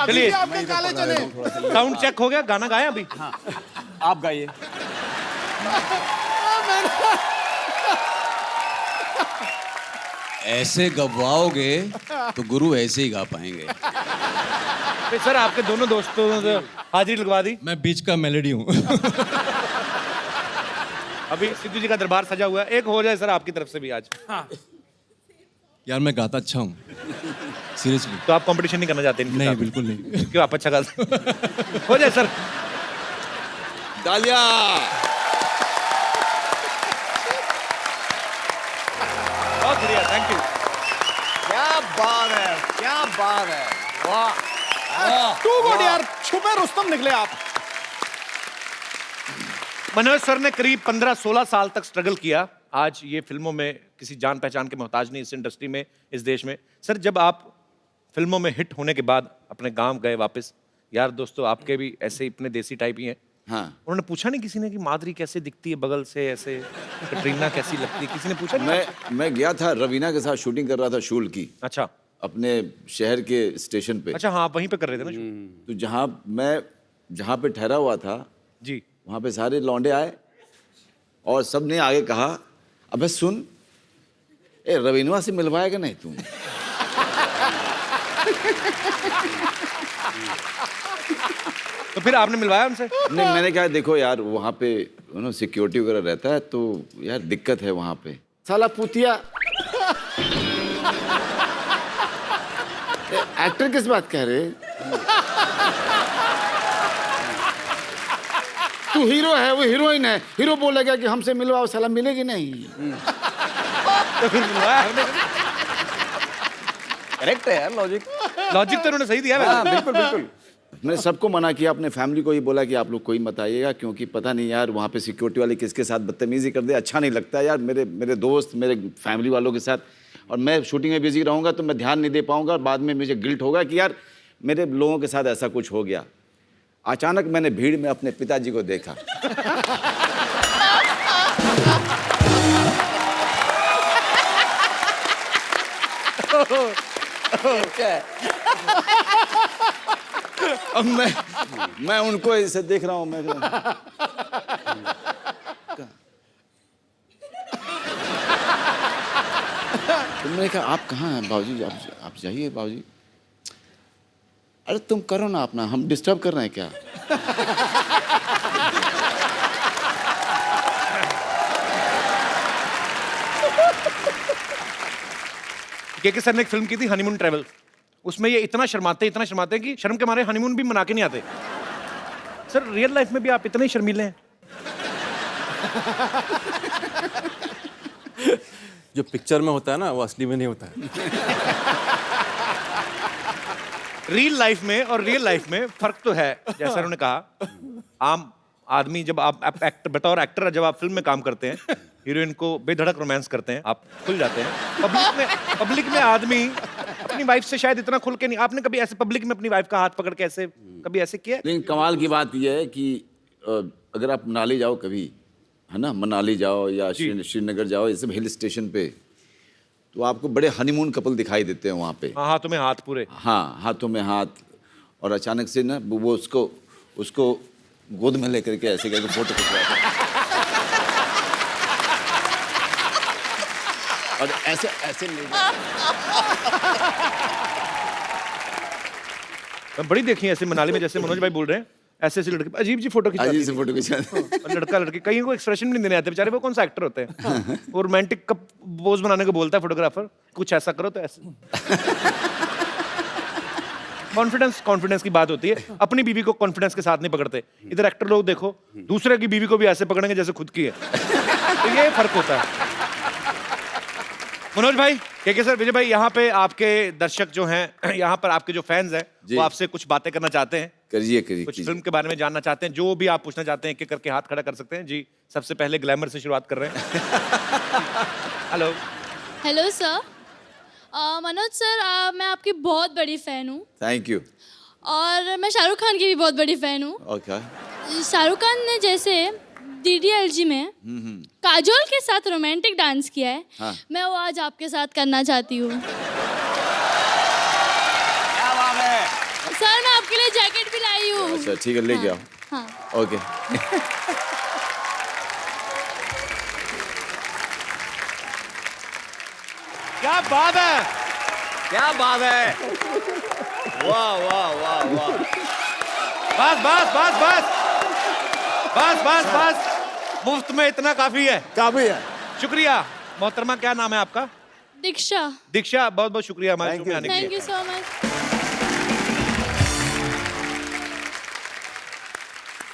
चलिए, आपके काले चने। साउंड चेक हो गया, गाना गाया अभी? आप गाइए। ऐसे गवाओगे तो गुरु ऐसे ही गा पाएंगे। फिर सर आपके दोनों दोस्तों ने हाजिरी लगवा दी। मैं बीच का मेलोडी हूँ। अभी सिद्धू जी का दरबार सजा हुआ है, एक हो जाए सर आपकी तरफ से भी आज। यार मैं गाता अच्छा हूँ, सीरियसली। तो आप कंपटीशन नहीं करना चाहते इनके नहीं साथ? बिल्कुल नहीं। क्यों, आप अच्छा गाते हो जाए सर। तालियां। बहुत बढ़िया, थैंक यू। क्या बात है, क्या बात है, वाह। टू गुड यार, छुपे रुस्तम निकले आप। मनोज सर ने करीब 15-16 साल तक स्ट्रगल किया। आज ये फिल्मों में किसी जान पहचान के मोहताज नहीं, इस इंडस्ट्री में, इस देश में। सर जब आप फिल्मों में हिट होने के बाद अपने गांव गए वापस, यार दोस्तों आपके भी ऐसे ही इतने देसी टाइप ही हैं, हाँ। उन्होंने पूछा नहीं किसी ने कि माधुरी कैसे दिखती है बगल से, ऐसे कटरीना कैसी लगती है? किसी ने पूछा नहीं? मैं गया था, रवीना के साथ शूटिंग कर रहा था शूल की, अच्छा अपने शहर के स्टेशन पे। अच्छा, हाँ वहीं पे कर रहे थे ना shoot? तो जहाँ पे ठहरा हुआ था जी, वहाँ पे सारे लौंडे आए और सबने आगे कहा, अबे सुन, ए रवीनवा से मिलवाएगा नहीं तू? तो फिर आपने मिलवाया उनसे? नहीं, मैंने कहा देखो यार वहाँ पे सिक्योरिटी वगैरह रहता है तो यार दिक्कत है वहाँ पे। साला पुतिया एक्टर किस बात कह रहे? तू हीरो है, वो हीरोइन है। हीरो बोलेगा कि हमसे मिलवाओ, साला मिलेगी नहीं। तो फिर मिलवाया आपने? करेक्ट है यार, लॉजिक लॉजिक तो उन्होंने सही दिया। हाँ, बिल्कुल बिल्कुल। मैंने सबको मना किया, अपने फैमिली को ही बोला कि आप लोग कोई मत आइएगा, क्योंकि पता नहीं यार वहाँ पे सिक्योरिटी वाले किसके साथ बदतमीजी कर दे, अच्छा नहीं लगता यार। मेरे दोस्त, मेरे फैमिली वालों के साथ, और मैं शूटिंग में बिजी रहूँगा तो मैं ध्यान नहीं दे पाऊँगा। बाद में मुझे गिल्ट होगा कि यार मेरे लोगों के साथ ऐसा कुछ हो गया। अचानक मैंने भीड़ में अपने पिताजी को देखा। अब मैं उनको ऐसे देख रहा हूँ। मैं तुमने कहा आप कहाँ हैं बाबूजी? आप जाइए बाबूजी। अरे तुम करो ना अपना, हम डिस्टर्ब कर रहे हैं क्या? के सर ने एक फिल्म की थी हनीमून ट्रैवल, उसमें ये इतना शर्माते हैं कि शर्म के मारे हनीमून भी मना के नहीं आते। सर रियल लाइफ में भी आप इतने ही शर्मीले हैं? जो पिक्चर में होता है ना वो असली में नहीं होता है। रियल लाइफ में और रियल लाइफ में फर्क तो है। जैसा उन्होंने कहा, आम आदमी जब आप एक्टर, बतौर एक्टर जब आप फिल्म में काम करते हैं, हीरोइन को बेधड़क रोमांस करते हैं, आप खुल जाते हैं। पब्लिक में आदमी अपनी वाइफ से शायद इतना खुल के नहीं। आपने कभी ऐसे पब्लिक में अपनी वाइफ का हाथ पकड़ के ऐसे कभी ऐसे किया? लेकिन कमाल की बात यह है कि अगर आप मनाली जाओ कभी, है ना, मनाली जाओ या श्रीनगर जाओ, ये सब हिल स्टेशन पे, तो आपको बड़े हनीमून कपल दिखाई देते हैं वहाँ पे। हाँ, हाथों में हाथ पूरे। हाँ, हाथों में हाथ, और अचानक से ना वो उसको गोद में लेकर के ऐसे करके फोटो खिंचवाते हैं। और ऐसे ले बड़ी देखी है ऐसे मनाली में, जैसे मनोज भाई बोल रहे हैं, ऐसे लड़के अजीब जी फोटो खिंचाते हैं। अजीब से फोटो खिंचाते हैं। और लड़का लड़की कहीं को एक्सप्रेशन भी नहीं देने आते बेचारे। वो कौन सा एक्टर होते हैं? वो रोमांटिक का पोज बनाने को बोलता है फोटोग्राफर, कुछ ऐसा करो तो ऐसे। कॉन्फिडेंस की बात होती है। अपनी बीवी को कॉन्फिडेंस के साथ नहीं पकड़ते। इधर एक्टर लोग देखो, दूसरे की बीवी को भी ऐसे पकड़ेंगे जैसे खुद की है। तो ये फर्क होता है। मनोज भाई, के सर, विजय भाई, यहाँ पे आपके दर्शक जो हैं, यहाँ पर आपके जो फैंस हैं, वो आपसे कुछ बातें करना चाहते हैं। करिए कुछ फिल्म के बारे में जानना चाहते हैं, जो भी आप पूछना चाहते हैं, एक करके हाथ खड़ा कर सकते हैं। जी, सबसे पहले ग्लैमर से शुरुआत कर रहे हैं। Hello sir. मनोज सर, मैं आपकी बहुत बड़ी फैन हूँ। Thank you. और मैं शाहरुख खान की भी बहुत बड़ी फैन हूँ। ओके। शाहरुख खान ने जैसे DDLG में काजोल के साथ रोमांटिक डांस किया है, हाँ। मैं वो आज आपके साथ करना चाहती हूँ। क्या बात है? सर, मैं आपके लिए जैकेट भी लाई हूँ। अच्छा ठीक है, लेके आओ। हाँ। ओके। क्या बात है, क्या बात है? वाह वाह वाह वाह। बस मुफ्त में इतना काफी है। शुक्रिया। मोहतरमा, क्या नाम है आपका? दीक्षा। दीक्षा, बहुत बहुत शुक्रिया हमारे शो में आने के लिए। Thank you so much.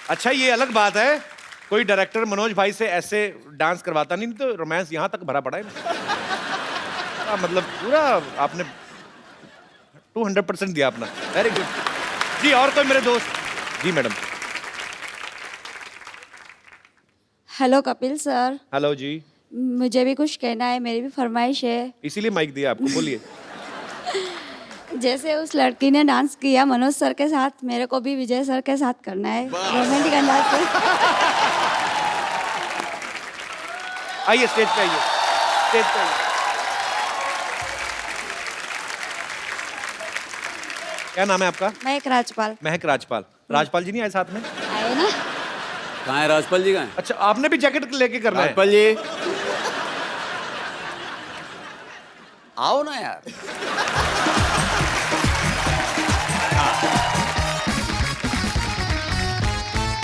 अच्छा, ये अलग बात है, कोई डायरेक्टर मनोज भाई से ऐसे डांस करवाता नहीं, तो रोमांस यहाँ तक भरा पड़ा है। मतलब पूरा आपने 200% दिया अपना। वेरी गुड जी। और कोई मेरे दोस्त? जी madam. Hello Kapil sir. Hello जी। मुझे भी कुछ कहना है, मेरी भी फरमाइश है। इसीलिए माइक दिया आपको, बोलिए। जैसे उस लड़की ने डांस किया मनोज सर के साथ, मेरे को भी विजय सर के साथ करना है, रोमांटिक अंदाज से। आइए स्टेज पे, आइए स्टेज पे आइए। क्या नाम है आपका? महक राजपाल। महक राजपाल। राजपाल जी नहीं आए साथ में? आए ना। कहाँ है राजपाल जी? कहाँ है? अच्छा, आपने भी जैकेट लेके करना है? राजपाल जी आओ ना यार।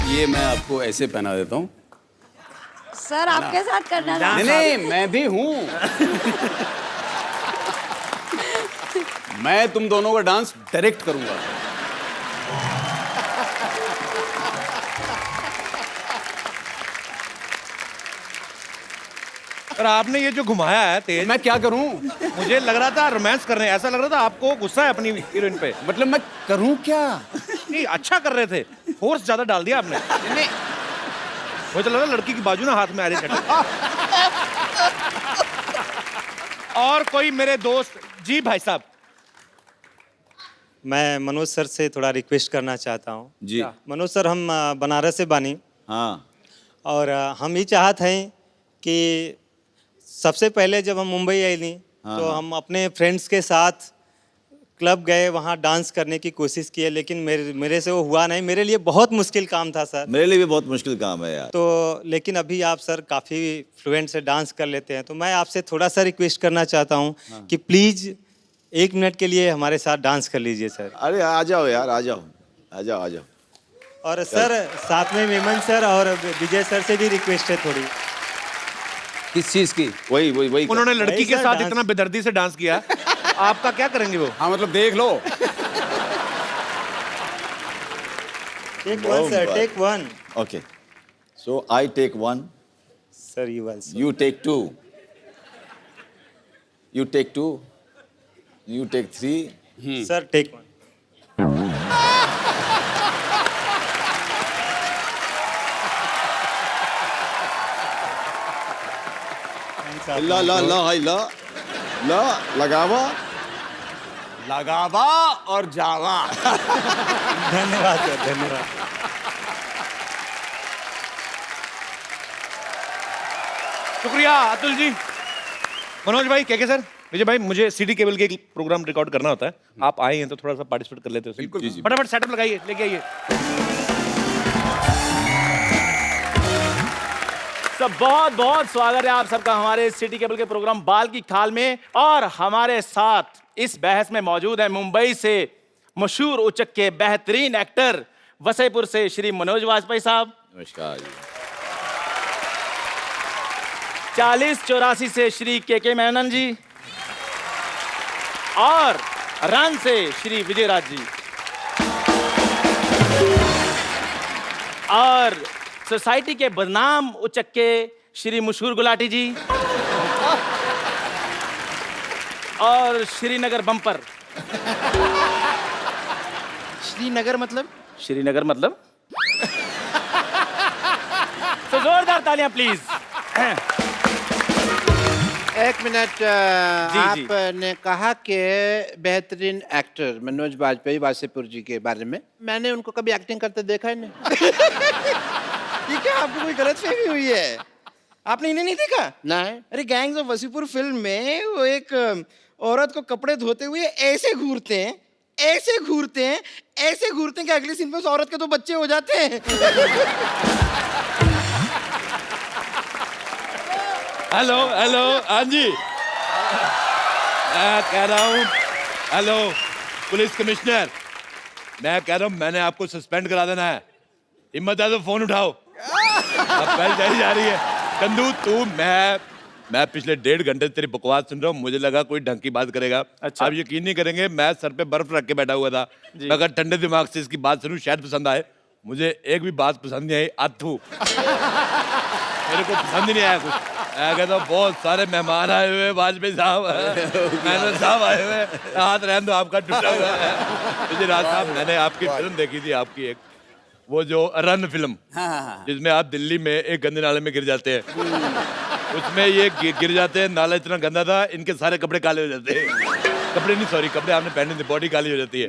ये मैं आपको ऐसे पहना देता हूँ। सर आपके साथ करना था। नहीं, मैं भी हूँ। मैं तुम दोनों का डांस डायरेक्ट करूंगा। पर आपने ये जो घुमाया है तेज, मैं क्या करूं? मुझे लग रहा था रोमांस कर रहे हैं, ऐसा लग रहा था आपको गुस्सा है अपनी हीरोइन पे। मतलब मैं करूं क्या? नहीं, अच्छा कर रहे थे, फोर्स ज्यादा डाल दिया आपने। नहीं, मुझे तो लगा लड़की की बाजू ना हाथ में आ रही है। और कोई मेरे दोस्त? जी भाई साहब। मैं मनोज सर से थोड़ा रिक्वेस्ट करना चाहता हूँ जी। मनोज सर, हम बनारस से बानी। हाँ। और हम ये चाहते हैं कि सबसे पहले जब हम मुंबई आई थी तो हम अपने फ्रेंड्स के साथ क्लब गए, वहाँ डांस करने की कोशिश किए, लेकिन मेरे से वो हुआ नहीं। मेरे लिए बहुत मुश्किल काम था सर। मेरे लिए भी बहुत मुश्किल काम है यार। तो लेकिन अभी आप सर काफ़ी फ्लुएंट से डांस कर लेते हैं, तो मैं आपसे थोड़ा सा रिक्वेस्ट करना चाहता हूँ कि प्लीज़ 1 मिनट के लिए हमारे साथ डांस कर लीजिए सर। अरे आ जाओ यार, आ जाओ आ जाओ आ जाओ। और सर साथ में मेमन सर और विजय सर से भी रिक्वेस्ट है थोड़ी। किस चीज की? वही वही वही। उन्होंने लड़की के सर, साथ डांस। इतना बेदर्दी से डांस किया, आपका क्या करेंगे वो? हाँ मतलब देख लो। Take 1 sir, take 1। Okay, so I take 1, sir you also. you take 2, you take 2, you take 3। Sir take 1। ला ला ला हाय ला ला लगावा लगावा और जावा। धन्यवाद सर, धन्यवाद। शुक्रिया अतुल जी। मनोज भाई, के सर, विजय भाई, मुझे सिटी केबल के एक प्रोग्राम रिकॉर्ड करना होता है, आप आए हैं तो थोड़ा सा पार्टिसिपेट कर लेते हो। बिल्कुल। फटाफट सेटअप लगाइए, लेके आइए। सब बहुत बहुत स्वागत है आप सबका हमारे सिटी केबल के प्रोग्राम बाल की खाल में। और हमारे साथ इस बहस में मौजूद है मुंबई से मशहूर उचक के बेहतरीन एक्टर, वसईपुर से श्री मनोज वाजपेयी साहब। नमस्कार जी। 4084 से श्री के मेनन जी, और रन से श्री विजय राज जी, और सोसाइटी के बदनाम उचक के श्री मशहूर गुलाटी जी, और श्रीनगर बम्पर। श्रीनगर मतलब? श्रीनगर मतलब तो जोरदार तालियां प्लीज। एक मिनट, आपने कहा कि बेहतरीन एक्टर मनोज वाजपेयी वासेपुर जी के बारे में, मैंने उनको कभी एक्टिंग करते देखा ही नहीं। ये क्या आपको कोई गलतफहमी हुई है? आपने इन्हें नहीं देखा? नहीं। अरे गैंग्स ऑफ वसीपुर फिल्म में वो एक औरत को कपड़े धोते हुए ऐसे घूरते हैं, ऐसे घूरते हैं, ऐसे घूरते हैं कि अगले सीन में उस औरत के 2 बच्चे हो जाते हैं। हेलो हेलो, हाँ जी, मैं कह रहा हूँ, हेलो पुलिस कमिश्नर, मैं कह रहा हूँ मैंने आपको सस्पेंड करा देना है। हिम्मत है तो फोन उठाओ। अब पहले जारी जा रही है। कंदू तू, मैं पिछले 1.5 घंटे से तेरी बकवास सुन रहा हूँ, मुझे लगा कोई ढंग की बात करेगा। अच्छा। आप यकीन नहीं करेंगे, मैं सर पे बर्फ रख के बैठा हुआ था, मैं अगर ठंडे दिमाग से इसकी बात सुनूं शायद पसंद आए। मुझे एक भी बात पसंद नहीं आई। अथू मेरे को पसंद ही नहीं आया कुछ। मैं कहता हूँ बहुत सारे मेहमान आए हुए, वाजपेयी साहब, मेनन साहब आए हुए, हाथ रहने दो, आपका टूटा हुआ है। मुझे राज साहब, मैंने आपकी फिल्म देखी थी, आपकी एक वो जो रन फिल्म, जिसमें आप दिल्ली में एक गंदे नाले में गिर जाते हैं, उसमें ये गिर जाते हैं, नाला इतना गंदा था, इनके सारे कपड़े काले हो जाते हैं। कपड़े नहीं, सॉरी, कपड़े आपने पहने थे, बॉडी काली हो जाती है।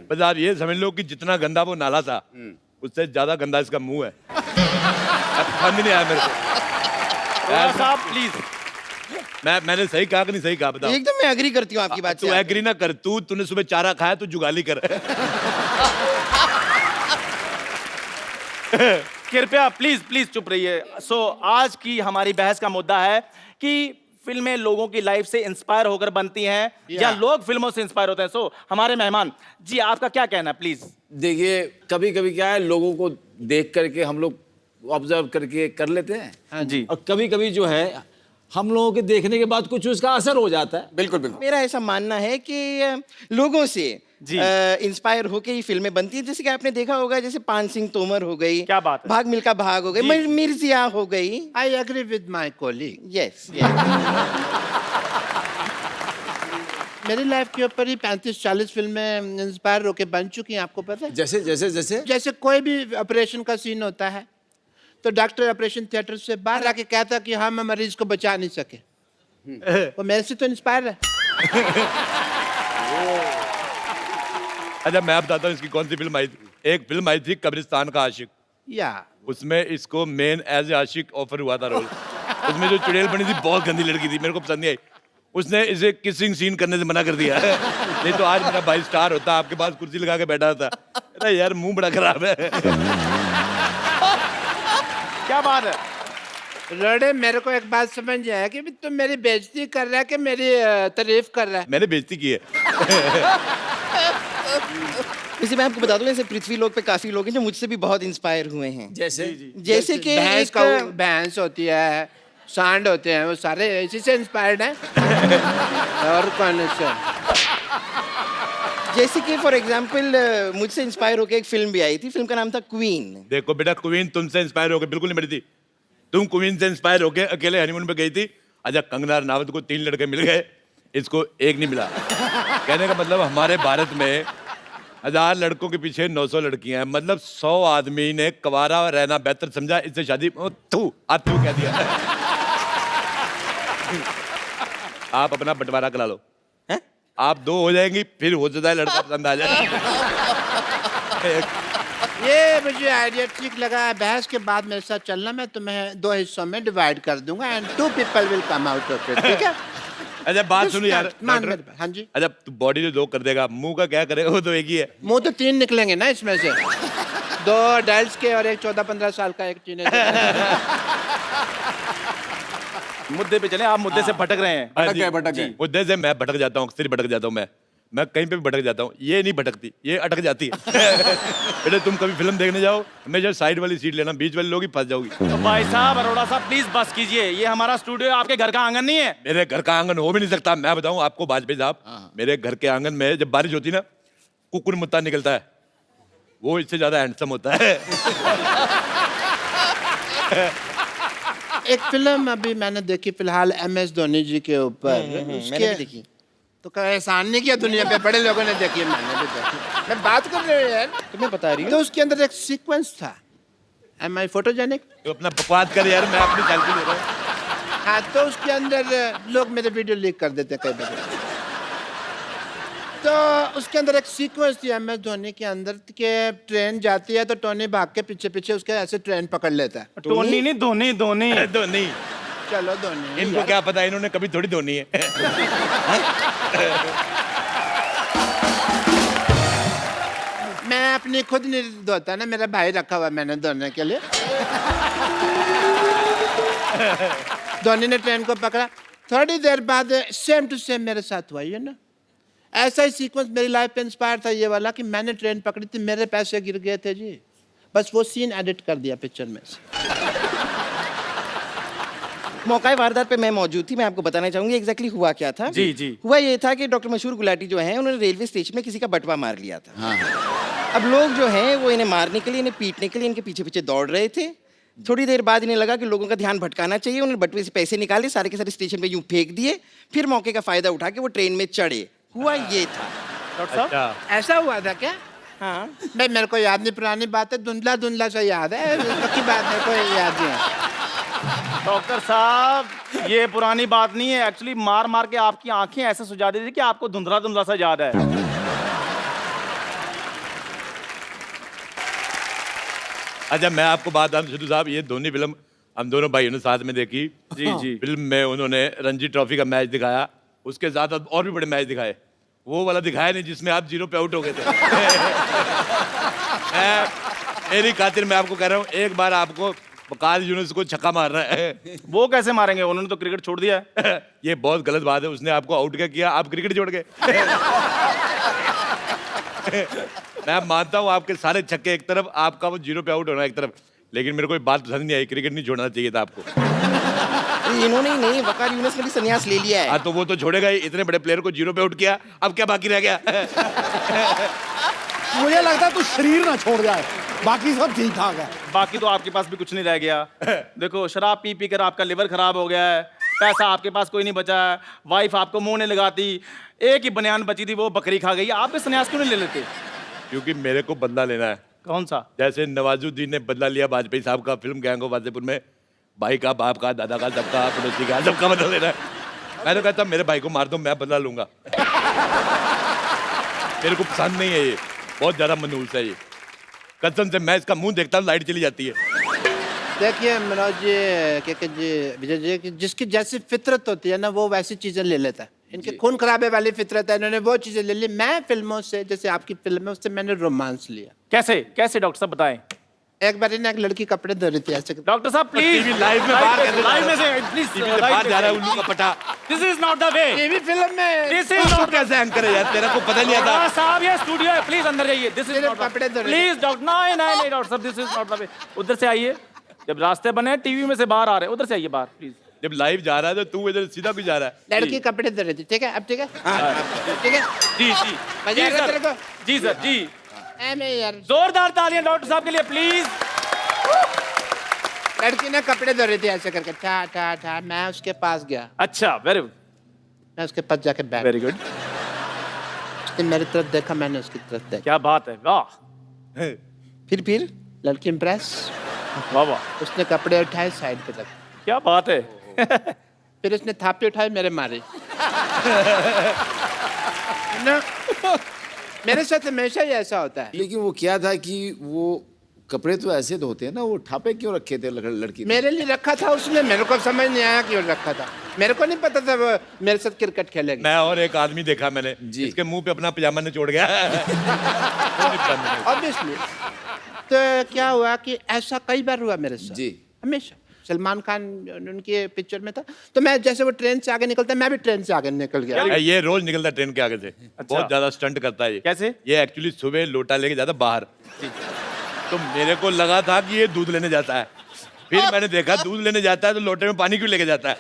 बस आप ये समझ लो कि जितना गंदा वो नाला था, उससे ज्यादा गंदा इसका मुंह है। पसंद ही नहीं आया मेरे को। साहब प्लीज, मैंने सही कहा कि नहीं सही कहा, बताओ। एकदम मैं एग्री करती हूँ आपकी बात से। तू एग्री ना कर, तूने सुबह चारा खाया, तू जुगाली कर। कृपया प्लीज प्लीज चुप रहिए। सो आज की हमारी बहस का मुद्दा है कि फिल्में लोगों की लाइफ से इंस्पायर होकर बनती हैं या लोग फिल्मों से इंस्पायर होते हैं। सो हमारे मेहमान जी, आपका क्या कहना है प्लीज? देखिए, कभी कभी क्या है, लोगों को देख करके हम लोग ऑब्जर्व करके कर लेते हैं। हाँ जी। और कभी कभी जो है हम लोगों के देखने के बाद कुछ उसका असर हो जाता है। बिल्कुल बिल्कुल। मेरा ऐसा मानना है कि लोगों से इंस्पायर होके ही फिल्में बनती है। जैसे कि आपने देखा होगा, जैसे पान सिंह तोमर हो गई, क्या बात है, भाग मिल्खा भाग हो गई, मिर्जिया हो गई। I agree with my colleague. Yes. मेरी लाइफ के ऊपर ही 35-40 फिल्में इंस्पायर होके बन चुकी हैं, आपको पता है? जैसे जैसे जैसे जैसे कोई भी ऑपरेशन का सीन होता है तो डॉक्टर ऑपरेशन थिएटर से बाहर आके कहता कि हम मरीज को बचा नहीं सके, वो मेरे से तो इंस्पायर है। अच्छा, मैं बताता हूँ इसकी कौन सी फिल्म आई थी। एक फिल्म आई थी कब्रिस्तान का आशिक, या उसमें इसको मेन एज ए आशिक ऑफर हुआ था रोल। उसमें जो चुड़ैल बनी थी बहुत गंदी लड़की थी, मेरे को पसंद नहीं आई। उसने इसे किसिंग सीन करने से मना कर दिया है। नहीं तो आज मेरा भाई स्टार होता, आपके पास कुर्सी लगा के बैठा था। अरे यार, मुंह बड़ा खराब है। क्या बात है? रोड़े, मेरे को एक बात समझ आया कि तुम मेरी बेइज्जती कर रहा है कि मेरी तारीफ कर रहा है? मैंने बेइज्जती की है। वैसे मैं आपको बता दूं, ऐसे पृथ्वी लोक पे काफी लोग हैं जो मुझसे भी बहुत इंस्पायर हुए हैं। जैसे कि भैंस होती है, सांड होते हैं, वो सारे इसी से इंस्पायर्ड हैं। और कौन से? जैसे कि फॉर एग्जांपल मुझसे इंस्पायर होकर एक फिल्म भी आई थी, फिल्म का नाम था क्वीन। देखो बेटा, क्वीन तुमसे इंस्पायर होकर बिल्कुल नहीं बनी थी। तुम क्वीन से इंस्पायर होकर अकेले हनीमून पे गई थी। अच्छा, कंगना रनावत को 3 लड़के मिल गए, इसको एक नहीं मिला। कहने का मतलब हमारे भारत में 1000 लड़कों के पीछे 900 लड़कियां हैं। मतलब 100 आदमी ने कवारा रहना बेहतर समझा, इससे शादी तू कह दिया। आप अपना बंटवारा करा लो, आप 2 हो जाएंगी, फिर हो जाता है लड़का पसंद आ जाए। ये मुझे आइडिया ठीक लगा। बहस के बाद मेरे साथ चलना, मैं तुम्हें 2 हिस्सों में डिवाइड कर दूंगा and 2 people will come out of it, ठीक है? अच्छा, बात सुनो यार। हाँ जी। अच्छा, तू बॉडी तो 2 कर देगा, मुंह का क्या करेगा? वो तो एक ही है। मुंह तो 3 निकलेंगे ना इसमें से, 2 अडल्ट्स के और एक 14-15 साल का, एक टीनेजर। मुद्दे पे चले, आप मुद्दे से भटक रहे हैं। भटक गए। मुद्दे से मैं भटक जाता हूँ, अक्सर भटक जाता हूँ। मैं कहीं पे भी भटक जाता हूँ, ये नहीं भटकती, ये अटक जाती है। बेटे, तुम कभी फिल्म देखने जाओ, हमेशा साइड वाली सीट लेना, बीच वाले लोग ही फंस जाओगी। तो भाई साहब, अरोड़ा साहब, प्लीज बस कीजिए। ये हमारा स्टूडियो, आपके घर का आंगन नहीं है। मेरे घर का आंगन हो भी नहीं सकता। मैं बताऊं आपको वाजपेयी साहब, मेरे घर के आंगन में जब बारिश होती ना, कुकुर मुत्ता निकलता है, वो इससे ज्यादा हैंडसम होता है। एक फिल्म अभी मैंने देखी फिलहाल MS धोनी जी के ऊपर। मैंने भी देखी। तो क्या एहसान नहीं किया दुनिया पे, बड़े लोगों ने देखी, मैंने भी देखी। मैं बात कर रही हूँ यार, तुम्हें बता रही हूँ। तो उसके अंदर एक सीक्वेंस था, Am I photogenic? तो अपना बकवास कर यार, मैं अपनी सेल्फी ले रहा हूँ। हाँ, तो उसके अंदर लोग मेरे वीडियो लीक कर देते हैं कई बार। तो उसके अंदर एक सीक्वेंस थी MS धोनी के अंदर के ट्रेन जाती है तो टोनी भाग के पीछे पीछे उसके ऐसे ट्रेन पकड़ लेता है। टोनी नहीं, धोनी धोनी धोनी। चलो धोनी। इनको क्या पता, इन्होंने कभी थोड़ी धोनी है। मैं अपनी खुद नहीं धोता ना, मेरा भाई रखा हुआ मैंने धोने के लिए। धोनी ने ट्रेन को पकड़ा, थोड़ी देर बाद सेम टू सेम मेरे साथ हुआ, ना ऐसा ही सीक्वेंस मेरी लाइफ पे इंस्पायर था ये वाला कि मैंने ट्रेन पकड़ी थी, मेरे पैसे गिर गए थे जी, बस वो सीन एडिट कर दिया पिक्चर में से। मौका वारदात पे मैं मौजूद थी, मैं आपको बताना चाहूंगी एग्जैक्टली हुआ क्या था। जी जी। हुआ ये था कि डॉक्टर मशहूर गुलाटी जो हैं, उन्होंने रेलवे स्टेशन में किसी का बटवा मार लिया था। हाँ। अब लोग जो हैं वो इन्हें मारने के लिए, इन्हें पीटने के लिए इनके पीछे पीछे दौड़ रहे थे। थोड़ी देर बाद इन्हें लगा कि लोगों का ध्यान भटकाना चाहिए, उन्होंने बटवे से पैसे निकाले, सारे के सारे स्टेशन पे यूं फेंक दिए, फिर मौके का फायदा उठा के वो ट्रेन में चढ़े। हुआ ये था। डॉक्टर साहब, ऐसा हुआ था क्या? हाँ भाई, मेरे को याद नहीं, पुरानी बात है, धुंधला धुंधला सा याद है, बाकी बात मेरे को याद नहीं है। डॉक्टर साहब, ये पुरानी बात नहीं है, एक्चुअली मार मार के आपकी आंखें ऐसे सुझा दी थी कि आपको धुंधला धुंधला सा याद है। अच्छा, मैं आपको बात बताऊं सिद्धू साहब, ये धोनी फिल्म हम दोनों भाइयों ने साथ में देखी। जी जी। फिल्म में उन्होंने रणजी ट्रॉफी का मैच दिखाया, उसके साथ और भी बड़े मैच दिखाए, वो वाला दिखाया नहीं जिसमें आप 0 पे आउट हो गए थे। मेरी खातिर मैं आपको कह रहा हूँ, एक बार आपको वकार यूनुस को छक्का मारना है। वो कैसे मारेंगे, उन्होंने तो क्रिकेट छोड़ दिया है। ये बहुत गलत बात है, उसने आपको आउट क्या किया, आप क्रिकेट छोड़ गए। मैं मानता हूँ आपके सारे छक्के एक तरफ, आपका वो 0 पे आउट होना एक तरफ, लेकिन मेरे को एक बात पसंद नहीं आई, क्रिकेट नहीं छोड़ना चाहिए था आपको। इन्होंने ही नहीं, वकार यूनुस ने भी संन्यास ले लिया है। हाँ तो वो तो छोड़ेगा ही, इतने बड़े प्लेयर को 0 पे आउट किया, अब क्या बाकी रह गया? मुझे लगता है तू शरीर ना छोड़ जाए, बाकी सब ठीक ठाक है। बाकी तो आपके पास भी कुछ नहीं रह गया। देखो शराब पी पी कर आपका लिवर खराब हो गया है, पैसा आपके पास कोई नहीं बचा है, वाइफ आपको मुंह नहीं लगाती, एक ही बनियान बची थी वो बकरी खा गई। आप भी संन्यास क्यों नहीं ले लेते? क्योंकि मेरे को बदला लेना है। कौन सा? जैसे नवाजुद्दीन ने बदला लिया वाजपेयी साहब का फिल्म गैंग ऑफ वासेपुर में, भाई का, बाप का, दादा का, सबका, पड़ोसी का, सबका बदला लेना है। मैं तो कहता मेरे भाई को मार दो, मैं बदला लूंगा। मेरे को पसंद नहीं है ये, बहुत ज्यादा मनहूस है ये। कसम से मैं इसका मुंह देखता हूँ लाइट चली जाती है। देखिए मनोज जी, क्या जी, विजय जी, कि जिसकी जैसी फितरत होती है ना वो वैसी चीजें ले लेता है। इनके खून खराबे वाली फितरत है, इन्होंने वो चीजें ले ली। मैं फिल्मों से, जैसे आपकी फिल्म है, उससे मैंने रोमांस लिया। कैसे कैसे डॉक्टर साहब बताएं? एक बार ना एक लड़की कपड़े धो रही थी ऐसे। डॉक्टर साहब प्लीज लाइव में बाहर कैसे लाइव में से प्लीज बाहर जा रहा है उल्लू का पटा। This is not the way. TV film में दिस इज नॉट कैसे एंकर है यार, तेरा को पता नहीं आता? साहब ये स्टूडियो है, प्लीज अंदर जाइए। दिस इज नॉट कपड़े धो रहे प्लीज डॉक्टर, नहीं नहीं नहीं डॉक्टर साहब, this is not the way. उधर से आइए, जब रास्ते बने टीवी में से बाहर आ रहे हैं, उधर से आइए बाहर प्लीज। जब लाइव जा रहा है तो तू इधर सीधा भी जा रहा है। लड़की कपड़े धो रही थी, ठीक है? अब ठीक है, ठीक है जी जी मजा जी आ रहा है तेरे सर, को? जी सर जी। मैं यार जोरदार तालियां डॉक्टर साहब के लिए प्लीज। लड़की ने कपड़े धो रही थी ऐसे करके, ठा ठा ठा। मैं उसके पास गया। अच्छा, वेरी गुड, मैं उसके पास जाके बैठ। Very good. उसने मेरी तरफ देखा, मैंने उसकी तरफ देखा। क्या बात है, वाह। फिर लड़की इम्प्रेस, वाह वाह। उसने कपड़े उठाए साइड पे रख। क्या बात है। फिर उसने थापे उठाए, मेरे मारे ना। मेरे साथ हमेशा ही ऐसा होता है। लेकिन वो क्या था कि वो कपड़े तो ऐसे धोते हैं ना, वो ठापे क्यों रखे थे लड़की ने? मेरे लिए रखा था उसने, मेरे को समझ नहीं आया क्यों रखा था। मेरे को नहीं पता था वो मेरे साथ क्रिकेट खेलेगी। मैं और एक आदमी देखा मैंने, इसके मुंह पे अपना पजामा निचोड़ गया। ऑब्वियसली। तो क्या हुआ कि ऐसा कई बार हुआ मेरे साथ जी, हमेशा। सलमान खान उनके पिक्चर में था, तो मैं जैसे वो ट्रेन से आगे निकलता, मैं भी ट्रेन से आगे निकल गया। ये रोज निकलता है ट्रेन के आगे से। बहुत ज्यादा स्टंट करता है ये। कैसे? ये एक्चुअली सुबह लोटा लेके जाता बाहर, तो मेरे को लगा था कि ये दूध लेने जाता है। फिर मैंने देखा दूध लेने जाता है तो लोटे में पानी क्यों लेके जाता है।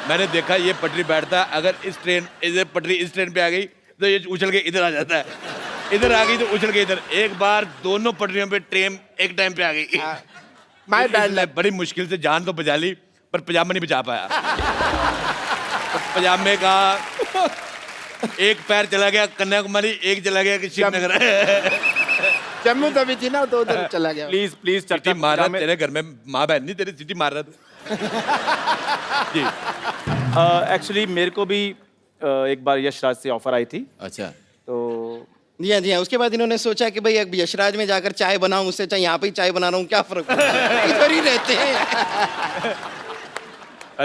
मैंने देखा ये पटरी बैठता है, अगर इस पटरी इस ट्रेन पे आ गई तो ये उछल के इधर आ जाता है, इधर आ गई तो उछल के इधर। एक बार दोनों पटरियों पे ट्रेन एक टाइम पे आ गई। My bad. बड़ी मुश्किल से जान तो बचा ली, पर पजामा नहीं बचा पाया। तो पजामे का एक पैर चला गया कन्याकुमारी, एक चला गया कि श्रीनगर। जम्मू तभी थी ना, तो उधर चला गया। प्लीज प्लीज सिटी मार रहा तेरे घर में, माँ बहन नहीं तेरी, सिटी मार रहा तू। जी एक्चुअली मेरे को भी एक बार यशराज से ऑफर आई थी। अच्छा। तो जी हाँ। उसके बाद इन्होंने सोचा कि भाई अब यशराज में जाकर चाय बनाऊं, उससे चाहे यहाँ पे ही चाय बना रहा हूँ, क्या फर्क पड़ता है, इधर ही रहते हैं।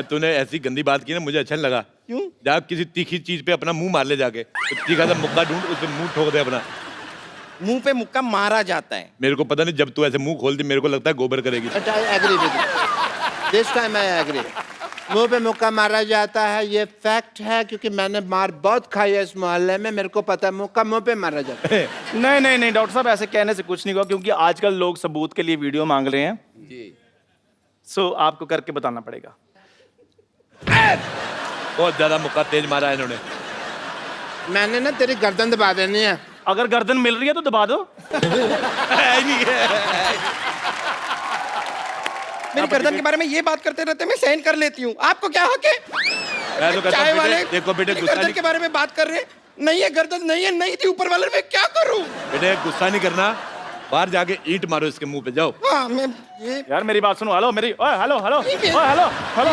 तूने ऐसी गंदी बात की ना, मुझे अच्छा नहीं लगा। क्यों? जा किसी तीखी चीज पे अपना मुंह मार ले जाके, तो तीखा सा मुक्का ढूंढ, उस पे मुंह ठोक दे अपना। मुंह पे मुक्का मारा जाता है। मेरे को पता नहीं, जब तू ऐसे मुंह खोल दी मेरे को लगता है गोबर करेगी। But I agree with you. This time I agree. मुंह पे मुक्का मारा जाता है, ये फैक्ट है, क्योंकि मैंने मार बहुत खाई है इस मोहल्ले में, मेरे को पता है मुक्का मुंह पे मारा जाता है। नहीं नहीं नहीं डॉक्टर साहब, ऐसे कहने से कुछ नहीं हुआ, क्योंकि आजकल लोग सबूत के लिए वीडियो मांग रहे हैं जी। सो आपको करके बताना पड़ेगा। बहुत ज्यादा मुक्का तेज मारा है इन्होंने। मैंने ना तेरी गर्दन दबा देनी है। अगर गर्दन मिल रही है तो दबा दो। मेरी गर्दन के बारे में ये बात करते रहते मैं सहन कर लेती हूँ, आपको क्या हक है? मैं तो कहता चाय हूँ वाले देखो बेटे, गुस्सा गर्दन नहीं, के बारे में बात कर रहे, नहीं है गर्दन, नहीं है, नहीं थी ऊपर वाले, मैं क्या करूँ? बेटे गुस्सा नहीं करना, बाहर जाके ईंट मारो इसके मुंह पे, जाओ। हाँ मैं ये यार मेरी बात सुनो, हेलो मेरी, ओए हेलो हेलो ओए हेलो हेलो।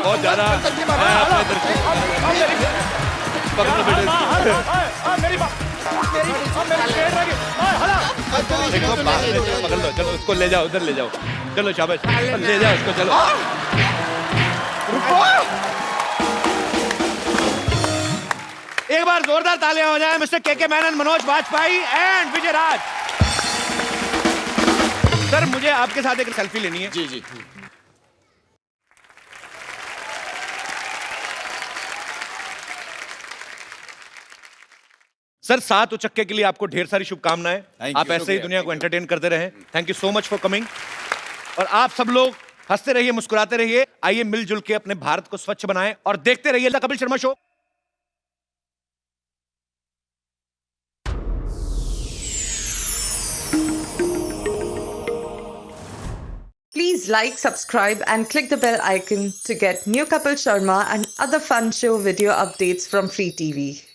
बहुत ज्यादा पकड़ो बेटे, मेरी बात देखो पकड़ लो, चलो उसको ले जाओ, उधर ले जाओ, चलो शाबाश, ले जाओ उसको, चलो। एक बार जोरदार तालियां हो जाए mister K Menon, Manoj Bajpayee and Vijay Raaz. Sir मुझे आपके साथ एक सेल्फी लेनी है। जी जी। सर 7 उचक्के के लिए आपको ढेर सारी शुभकामनाएं। Thank आप you, ऐसे ही शुक्रिया, दुनिया को thank you। एंटरटेन करते रहें। Thank you so much for coming. और आप सब लोग हंसते रहिए, मुस्कुराते रहिए। आइए मिलजुल के अपने भारत को स्वच्छ बनाएं और देखते रहिए the Kapil Sharma show. Please like, subscribe, and click the bell icon to get new Kapil Sharma and other fun show video updates from Free TV.